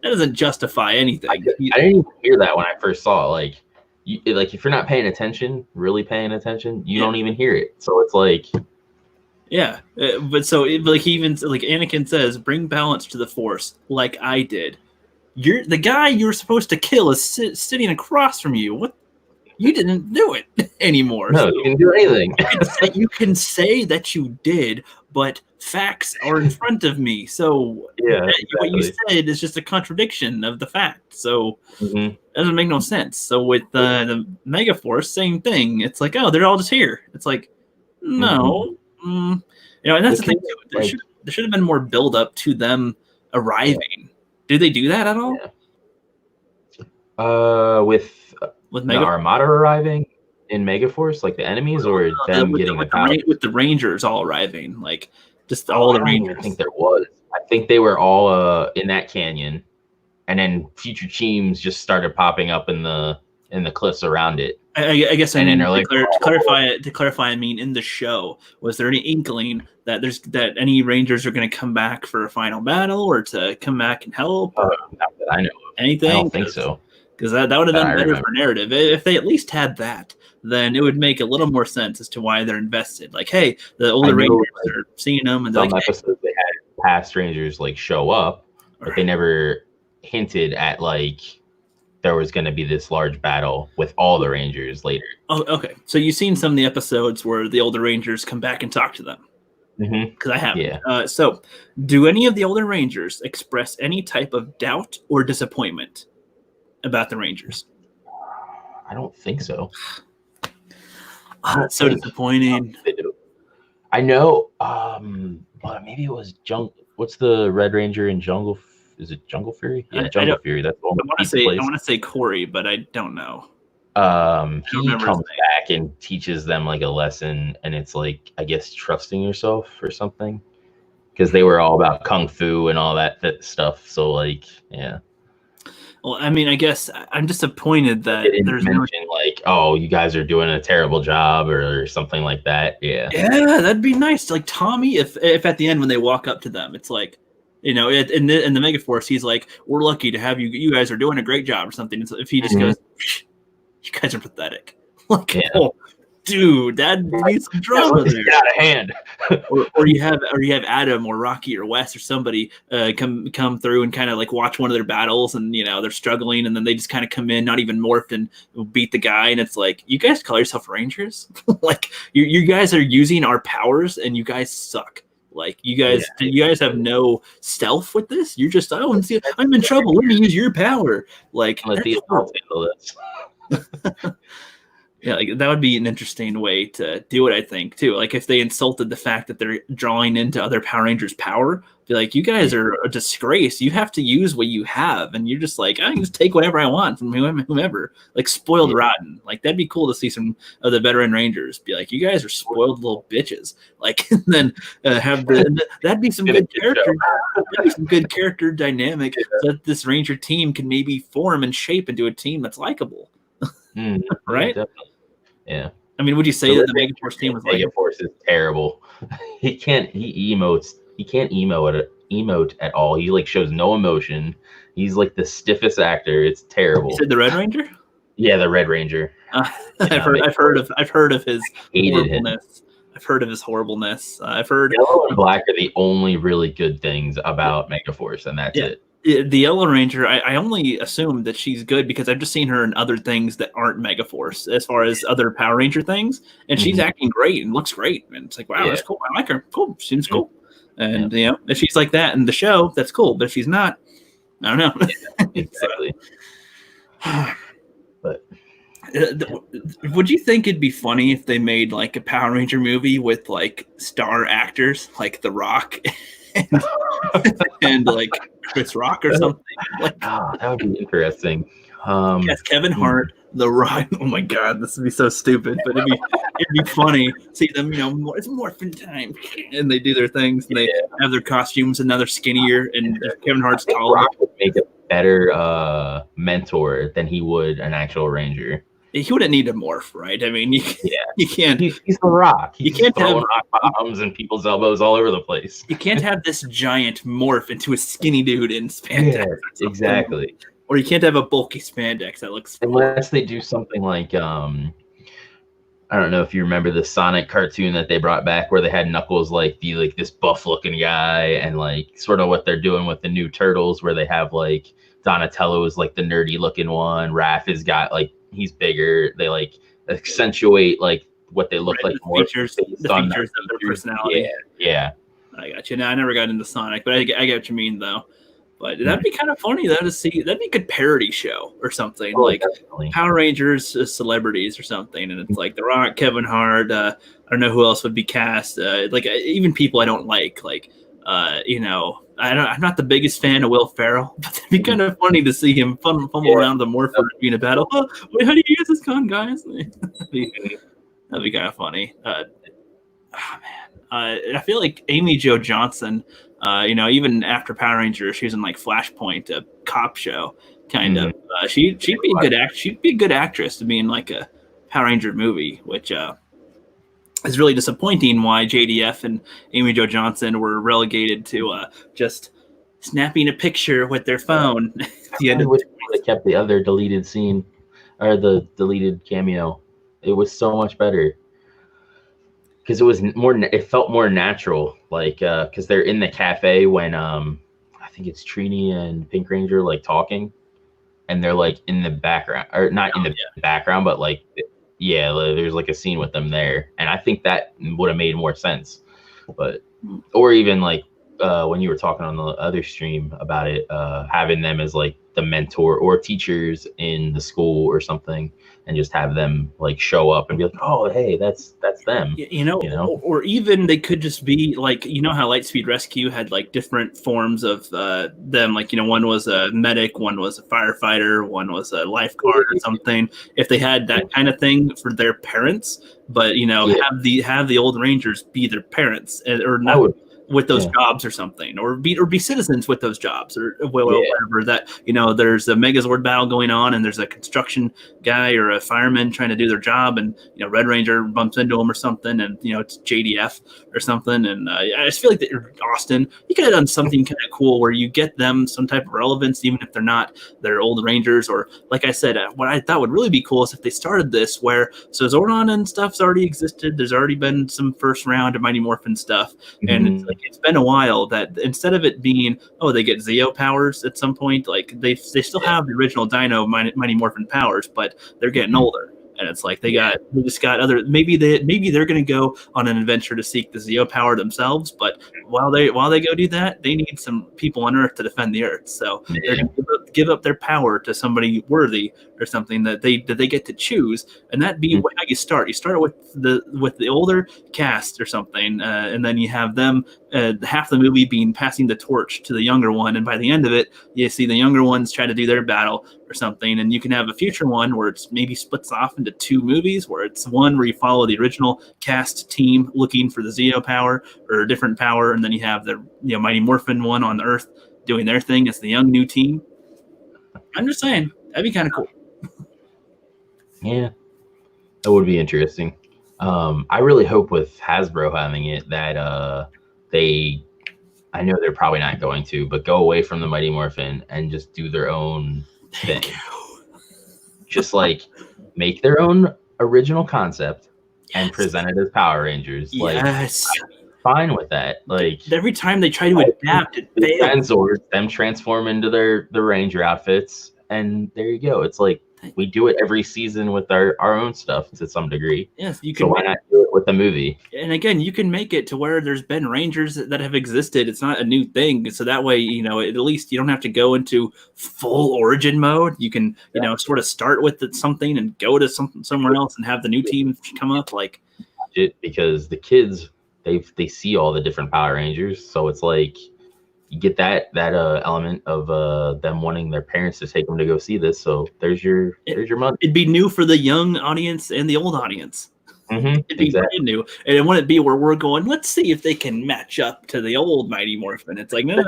That doesn't justify anything. I didn't even hear that when I first saw it. Like if you're not paying attention, really paying attention, you don't even hear it. So it's like, yeah. But so even like Anakin says, "Bring balance to the Force," like I did. The guy you were supposed to kill is sitting across from you. What? You didn't do it anymore. No, you didn't do anything. You can say that you did, but facts are in front of me. So what you said is just a contradiction of the fact. So it doesn't make no sense. So with the Megaforce, same thing. It's like, oh, they're all just here. It's like, no. And that's the thing too. There should have been more build up to them arriving. Did they do that at all? Yeah. With the Megaforce? Armada arriving in Megaforce, like the enemies, or them getting the power? With the Rangers all arriving, like just all the Rangers. I think there was. I think they were all in that canyon, and then future teams just started popping up in the cliffs around it. I guess and then they're like, to clarify, I mean, in the show, was there any inkling that that any Rangers are going to come back for a final battle or to come back and help? Not that I know. Anything? I don't think so. Because that would have been better for narrative. If they at least had that, then it would make a little more sense as to why they're invested. Like, hey, the older Rangers are seeing them, and some like, episodes they had past Rangers like show up, but they never hinted at like there was going to be this large battle with all the Rangers later. Oh, okay. So you've seen some of the episodes where the older Rangers come back and talk to them. Because I haven't. Yeah. So, do any of the older Rangers express any type of doubt or disappointment about the Rangers? I don't think so. That's so disappointing. I know. But maybe it was What's the Red Ranger in Jungle? Is it Jungle Fury? Yeah, Jungle Fury. That's the one. I want to say Corey, but I don't know. He comes back and teaches them like a lesson, and it's like, I guess, trusting yourself or something, because they were all about kung fu and all that stuff. So like, yeah. Well, I mean, I guess I'm disappointed that there's mention like, oh, you guys are doing a terrible job or something like that. Yeah. Yeah, that'd be nice. Like Tommy, if at the end when they walk up to them, it's like, in the Megaforce, he's like, "We're lucky to have you. You guys are doing a great job," or something. So if he just goes, "You guys are pathetic," like, dude, that'd be some drama there. Get out of hand. or you have Adam or Rocky or Wes or somebody come through and kind of like watch one of their battles, and they're struggling, and then they just kind of come in, not even morphed, and beat the guy, and it's like, you guys call yourself Rangers? Like you guys are using our powers, and you guys suck. Like you guys have no stealth with this. You're just I'm in trouble. Let me use your power. Like Let the adults handle this. Yeah, like that would be an interesting way to do it, I think, too. Like if they insulted the fact that they're drawing into other Power Rangers' power, be like, you guys are a disgrace. You have to use what you have, and you're just like, I can just take whatever I want from whomever. Like spoiled rotten. Like that'd be cool to see some of the veteran Rangers be like, you guys are spoiled little bitches. Like and then that'd be some good character. That'd be some good character dynamic so that this Ranger team can maybe form and shape into a team that's likable. Right? Definitely. Yeah. I mean, would you say that the Megaforce team was like Megaforce is terrible? He emote at all. He like shows no emotion. He's like the stiffest actor. It's terrible. You said the Red Ranger? Yeah, the Red Ranger. I've heard of his horribleness. I've heard of his horribleness. I've heard Yellow and Black are the only really good things about Megaforce, and that's it. The Yellow Ranger, I only assume that she's good because I've just seen her in other things that aren't Megaforce, as far as other Power Ranger things, and she's acting great and looks great, and it's like, wow, that's cool. I like her. Cool, seems cool. And if she's like that in the show, that's cool. But if she's not, I don't know. Exactly. But would you think it'd be funny if they made like a Power Ranger movie with like star actors like The Rock and like Chris Rock or something? Like, that would be interesting. Yes, Kevin Hart, The Rock. Oh my God, this would be so stupid, but it'd be funny. See them, it's morphin' time, and they do their things, and they have their costumes, and now they're skinnier, and Kevin Hart's taller. Rock would make a better mentor than he would an actual Ranger. He wouldn't need to morph, right? I mean, you can't. He's The Rock. You can't have rock bombs and people's elbows all over the place. You can't have this giant morph into a skinny dude in spandex. Yeah, exactly. Or you can't have a bulky spandex that looks. Unless they do something like I don't know if you remember the Sonic cartoon that they brought back, where they had Knuckles be like this buff looking guy, and like sort of what they're doing with the new Turtles, where they have like Donatello is like the nerdy looking one, Raph has got like he's bigger. They like accentuate like what they look like more features of their personality. Yeah. I got you. Now I never got into Sonic, but I get what you mean though. But that'd be kind of funny though to see. That'd be a good parody show or something, definitely. Power Rangers celebrities or something, and it's like The Rock, Kevin Hart. I don't know who else would be cast. Even people I don't like. I'm not the biggest fan of Will Ferrell, but it'd be kind of funny to see him fumble around the morpher in a battle. Oh, wait, how do you use this gun, guys? That'd be kind of funny. I feel like Amy Jo Johnson, even after Power Rangers, she was in like Flashpoint, a cop show, kind of. She'd be a good She'd be a good actress to be in like a Power Ranger movie, which is really disappointing. Why JDF and Amy Jo Johnson were relegated to just snapping a picture with their phone. At the end of they kept the other deleted scene or the deleted cameo. It was so much better. Because it felt more natural, because they're in the cafe when I think it's Trini and Pink Ranger talking, and they're in the background, or not in the background, but there's a scene with them there, and I think that would have made more sense. But or even when you were talking on the other stream about it, having them as the mentor or teachers in the school or something, and just have them show up and be like, oh, hey, that's them. Or even they could just be how Lightspeed Rescue had different forms of them. One was a medic, one was a firefighter, one was a lifeguard or something. If they had that kind of thing for their parents, but have the old Rangers be their parents, or not. with those jobs or something, or be citizens with those jobs, or whatever. That there's a Megazord battle going on, and there's a construction guy or a fireman trying to do their job, and Red Ranger bumps into him or something, and it's JDF or something, and I just feel like that Austin, you could have done something kind of cool where you get them some type of relevance, even if they're not their old Rangers, or like I said, what I thought would really be cool is if they started this where Zordon and stuff's already existed. There's already been some first round of Mighty Morphin stuff, and it's like it's been a while that instead of it being they get Zeo powers at some point, like they still have the original Dino Mighty Morphin powers, but they're getting older. And it's like they just got other. Maybe they're going to go on an adventure to seek the Zeo power themselves. But while they go do that, they need some people on Earth to defend the Earth. So they're going to give up their power to somebody worthy or something that they get to choose. And that'd be how you start. You start with the older cast or something, and then you have them half the movie being passing the torch to the younger one. And by the end of it, you see the younger ones try to do their battle or something, and you can have a future one where it's maybe splits off into 2 movies, where it's one where you follow the original cast team looking for the Zeo power or a different power, and then you have the Mighty Morphin one on Earth doing their thing as the young new team. I'm just saying that'd be kind of cool. Yeah, that would be interesting. I really hope with Hasbro having it that I know they're probably not going to, but go away from the Mighty Morphin and just do their own thing. Just like make their own original concept and present it as Power Rangers. Yes. Like, I'm fine with that. Like every time they try to adapt it fails. Them transform into the Ranger outfits, and there you go. It's like we do it every season with our own stuff to some degree. Yes, you can. So why not do it with the movie? And again, you can make it to where there's been Rangers that have existed. It's not a new thing. So that way, at least you don't have to go into full origin mode. You can, sort of start with something and go to somewhere else and have the new team come up. Like it, because the kids, they see all the different Power Rangers. So it's like, you get that element of them wanting their parents to take them to go see this. So there's your money. It'd be new for the young audience and the old audience. Mm-hmm, It'd be brand new, and it wouldn't be where we're going. Let's see if they can match up to the old Mighty Morphin. It's like no.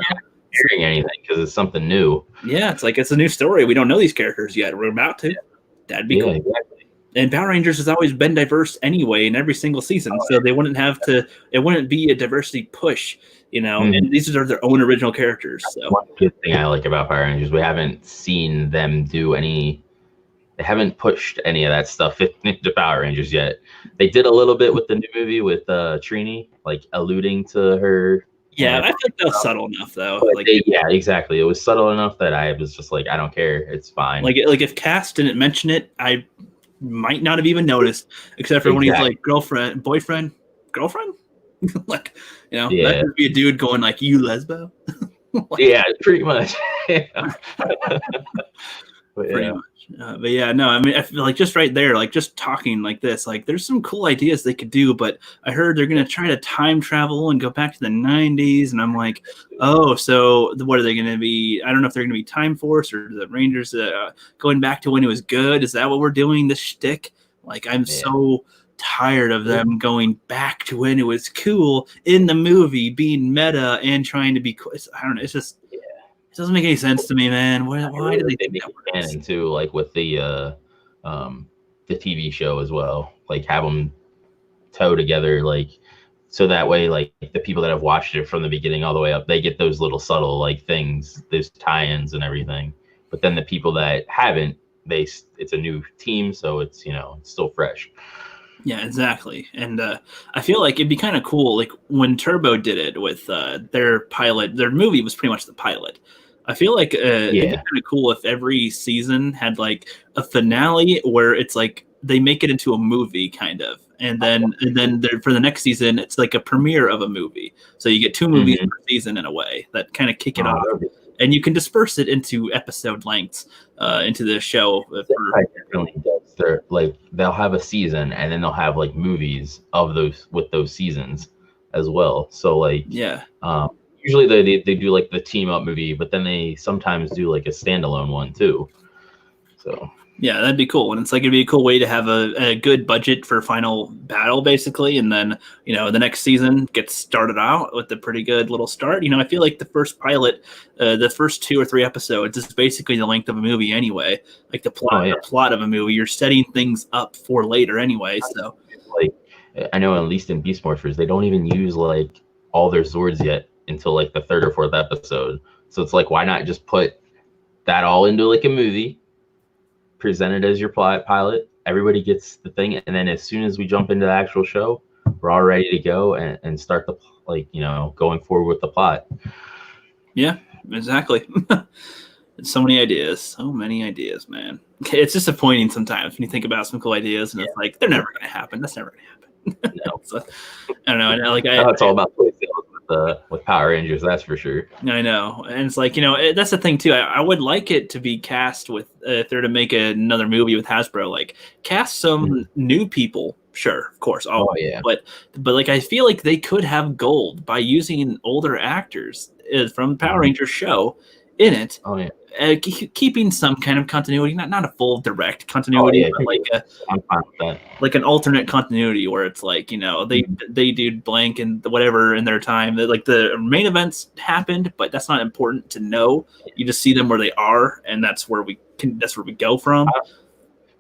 Hearing anything because it's something new. Yeah, it's like it's a new story. We don't know these characters yet. We're about to. That'd be cool. Exactly. And Power Rangers has always been diverse anyway in every single season, so they wouldn't have to. It wouldn't be a diversity push. And these are their own original characters. So one good thing I like about Power Rangers, we haven't seen them do any. They haven't pushed any of that stuff into Power Rangers yet. They did a little bit with the new movie with Trini, like alluding to her. Yeah, I think that was subtle enough, though. Yeah, exactly. It was subtle enough that I was just like, I don't care. It's fine. Like if Cass didn't mention it, I might not have even noticed, except for when he's like boyfriend, girlfriend. Like, that could be a dude going like, you lesbo? Yeah, pretty much. Pretty much. But yeah, no, I mean, I feel like just right there, like just talking like this, like there's some cool ideas they could do, but I heard they're going to try to time travel and go back to the 90s. And I'm like, oh, so what are they going to be? I don't know if they're going to be Time Force or the Rangers going back to when it was good. Is that what we're doing? This shtick? Like, I'm so tired of them going back to when it was cool in the movie, being meta and trying to be cool. I don't know. It's just, it doesn't make any sense to me, man. Why do they think that works? Canon too, like with the TV show as well, like have them toe together, like so that way, like the people that have watched it from the beginning all the way up, they get those little subtle like things, those tie-ins and everything. But then the people that haven't, it's a new team, so it's it's still fresh. Yeah, exactly. And I feel like it'd be kind of cool, like when Turbo did it with their pilot. Their movie was pretty much the pilot. I feel like it'd be kind of cool if every season had like a finale where it's like they make it into a movie kind of. And then for the next season, it's like a premiere of a movie. So you get 2 movies per season in a way that kind of kick it off. And you can disperse it into episode lengths into the show. They'll have a season and then they'll have like movies of those seasons as well. So like usually they do like the team up movie, but then they sometimes do like a standalone one too. So Yeah, that'd be cool. And it's like it'd be a cool way to have a good budget for final battle, basically. And then, the next season gets started out with a pretty good little start. I feel like the first pilot, the first 2 or 3 episodes is basically the length of a movie anyway. Like the plot of a movie. You're setting things up for later anyway. So, like, I know at least in Beast Morphers, they don't even use like all their Zords yet until like the 3rd or 4th episode. So it's like, why not just put that all into like a movie? Present it as your pilot, everybody gets the thing, and then as soon as we jump into the actual show, we're all ready to go and start the going forward with the plot. Yeah, exactly. So many ideas, man. It's disappointing sometimes when you think about some cool ideas and it's like they're never going to happen. That's never going to happen. No. So, I don't know. It's all about toy sales with Power Rangers, that's for sure. I know, and it's like that's the thing too. I would like it to be cast with if they're to make another movie with Hasbro, like cast some new people. Sure, of course, but like I feel like they could have gold by using older actors from the Power Rangers show in it. Oh yeah. Keeping some kind of continuity, not a full direct continuity, but like I'm fine with that. Like an alternate continuity where it's like they do blank and whatever in their time. Like the main events happened, but that's not important to know. You just see them where they are, and that's where we go from.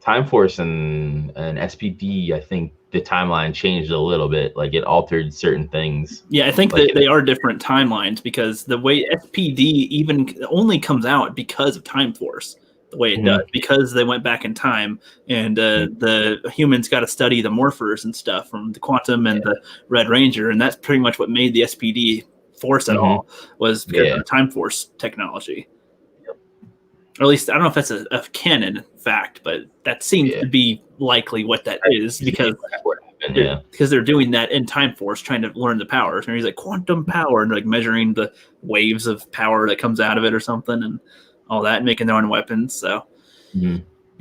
Time Force and SPD, I think the timeline changed a little bit. Like it altered certain things. Yeah, I think they are different timelines because the way SPD even only comes out because of Time Force, the way it does, because they went back in time and the humans got to study the morphers and stuff from the Quantum and the Red Ranger, and that's pretty much what made the SPD Force at all was because of the Time Force technology. Or at least I don't know if that's a canon fact, but that seems to be likely what that is because they're doing that in Time Force, trying to learn the powers. And he's like quantum power and like measuring the waves of power that comes out of it or something and all that, and making their own weapons. So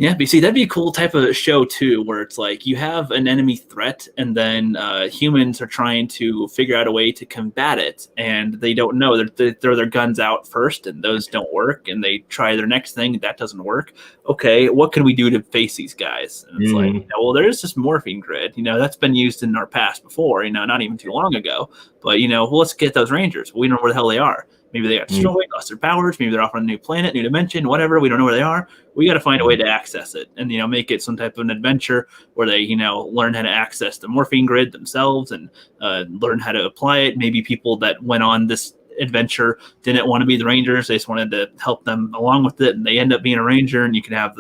yeah, but you see, that'd be a cool type of show too, where it's like you have an enemy threat and then humans are trying to figure out a way to combat it, and they don't know. They throw their guns out first, and those don't work, and they try their next thing, that doesn't work. Okay, what can we do to face these guys? And it's like, well, there's this morphing grid. That's been used in our past before. Not even too long ago. But well, let's get those Rangers. We don't know where the hell they are. Maybe they got destroyed, lost their powers. Maybe they're off on a new planet, new dimension, whatever. We don't know where they are. We got to find a way to access it and, make it some type of an adventure where they, learn how to access the morphine grid themselves and learn how to apply it. Maybe people that went on this adventure didn't want to be the Rangers. They just wanted to help them along with it. And they end up being a Ranger, and you can have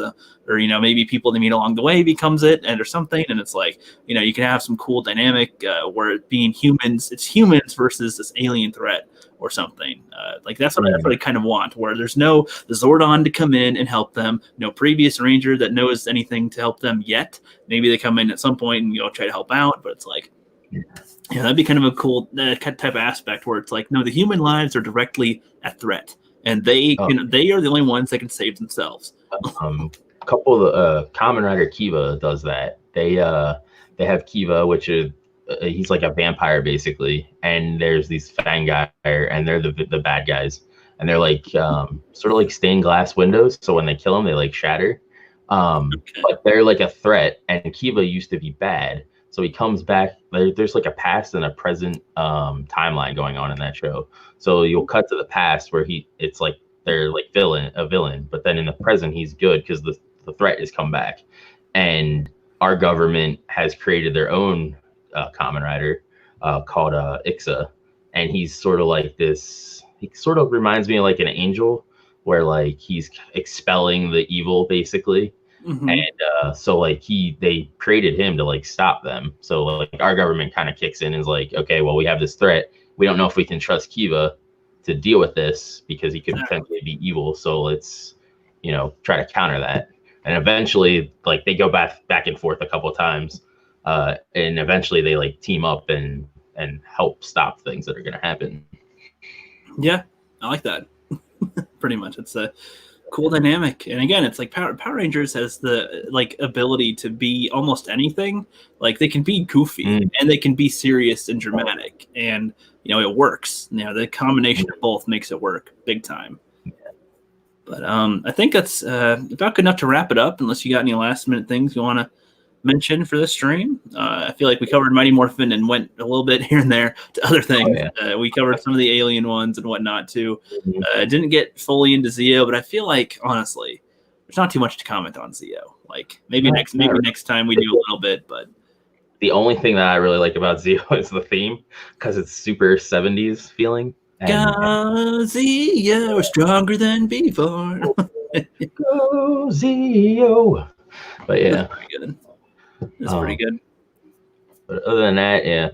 maybe people they meet along the way becomes it or something. And it's like, you can have some cool dynamic where it being humans, it's humans versus this alien threat or something. Like that's what I kind of want, where there's no the Zordon to come in and help them, no previous Ranger that knows anything to help them yet. Maybe they come in at some point and try to help out, but it's like, that'd be kind of a cool type of aspect where it's like, no, the human lives are directly at threat, and they are the only ones that can save themselves. A couple of Kamen Rider Kiva does that. They have Kiva, which is he's like a vampire basically, and there's these Fangar, and they're the bad guys, and they're like sort of like stained glass windows, so when they kill them they like shatter. But they're like a threat, and Kiva used to be bad, so he comes back. There's like a past and a present timeline going on in that show, so you'll cut to the past where it's like they're like a villain, but then in the present he's good because the threat has come back, and our government has created their own Kamen Rider called Ixa, and he's sort of like this. He sort of reminds me of like an angel, where like he's expelling the evil basically, and so like they created him to like stop them. So like our government kind of kicks in and is like, okay, well we have this threat. We don't know if we can trust Kiva to deal with this because he could potentially be evil. So let's try to counter that. And eventually, like they go back and forth a couple of times. And eventually they like team up and help stop things that are going to happen. Yeah, I like that. Pretty much. It's a cool dynamic. And again, it's like Power Rangers has the like ability to be almost anything. Like they can be goofy and they can be serious and dramatic. And, it works. The combination of both makes it work big time. But I think that's about good enough to wrap it up, unless you got any last minute things you want to mention for this stream. I feel like we covered Mighty Morphin and went a little bit here and there to other things. We covered some of the alien ones and whatnot too. Didn't get fully into Zeo, but I feel like honestly, there's not too much to comment on Zeo. Like maybe next time we do a little bit, but the only thing that I really like about Zeo is the theme, because it's super 70s feeling. Go Zeo, stronger than before. Go Zeo. But yeah, that's pretty good. That's pretty good. But other than that, yeah,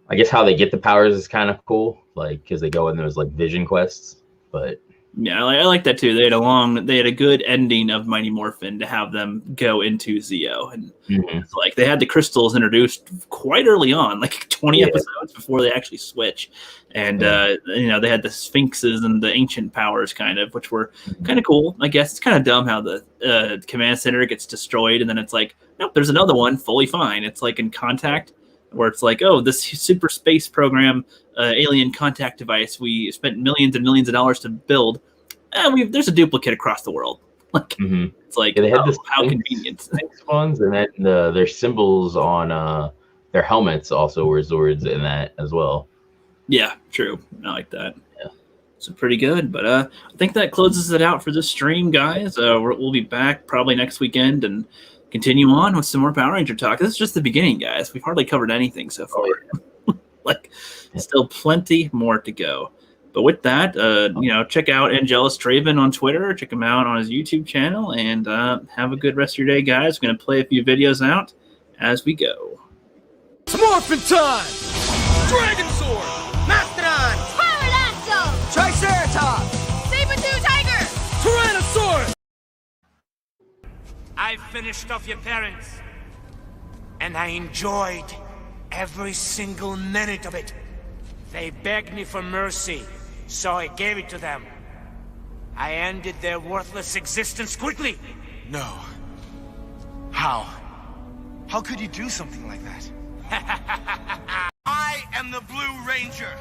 I guess how they get the powers is kind of cool, like because they go in those like vision quests. But yeah, I like that too. They had a good ending of Mighty Morphin to have them go into Zeo, and it's like they had the crystals introduced quite early on, like 20 episodes before they actually switch, and they had the Sphinxes and the ancient powers kind of, which were kind of cool. I guess it's kind of dumb how the command center gets destroyed, and then it's like, nope, there's another one fully fine. It's like in Contact, where it's like, oh, this super space program alien contact device we spent millions and millions of dollars to build, and there's a duplicate across the world. Like it's like, they had this how convenient. ones, and then their symbols on their helmets also were Zords in that as well. Yeah, true. I like that. Yeah, so pretty good. But I think that closes it out for this stream, guys. We'll be back probably next weekend and continue on with some more Power Ranger talk. This is just the beginning, guys. We've hardly covered anything so far. Still plenty more to go. But with that, check out Angelus Draven on Twitter. Check him out on his YouTube channel, and have a good rest of your day, guys. We're going to play a few videos out as we go. Morphin time! Dragon Sword! Mastodon! Pterodactyl! Triceratops! Saber-tooth tiger! Tyrannosaurus! I've finished off your parents, and I enjoyed every single minute of it. They begged me for mercy, so I gave it to them. I ended their worthless existence quickly. No. How? How could you do something like that? I am the Blue Ranger.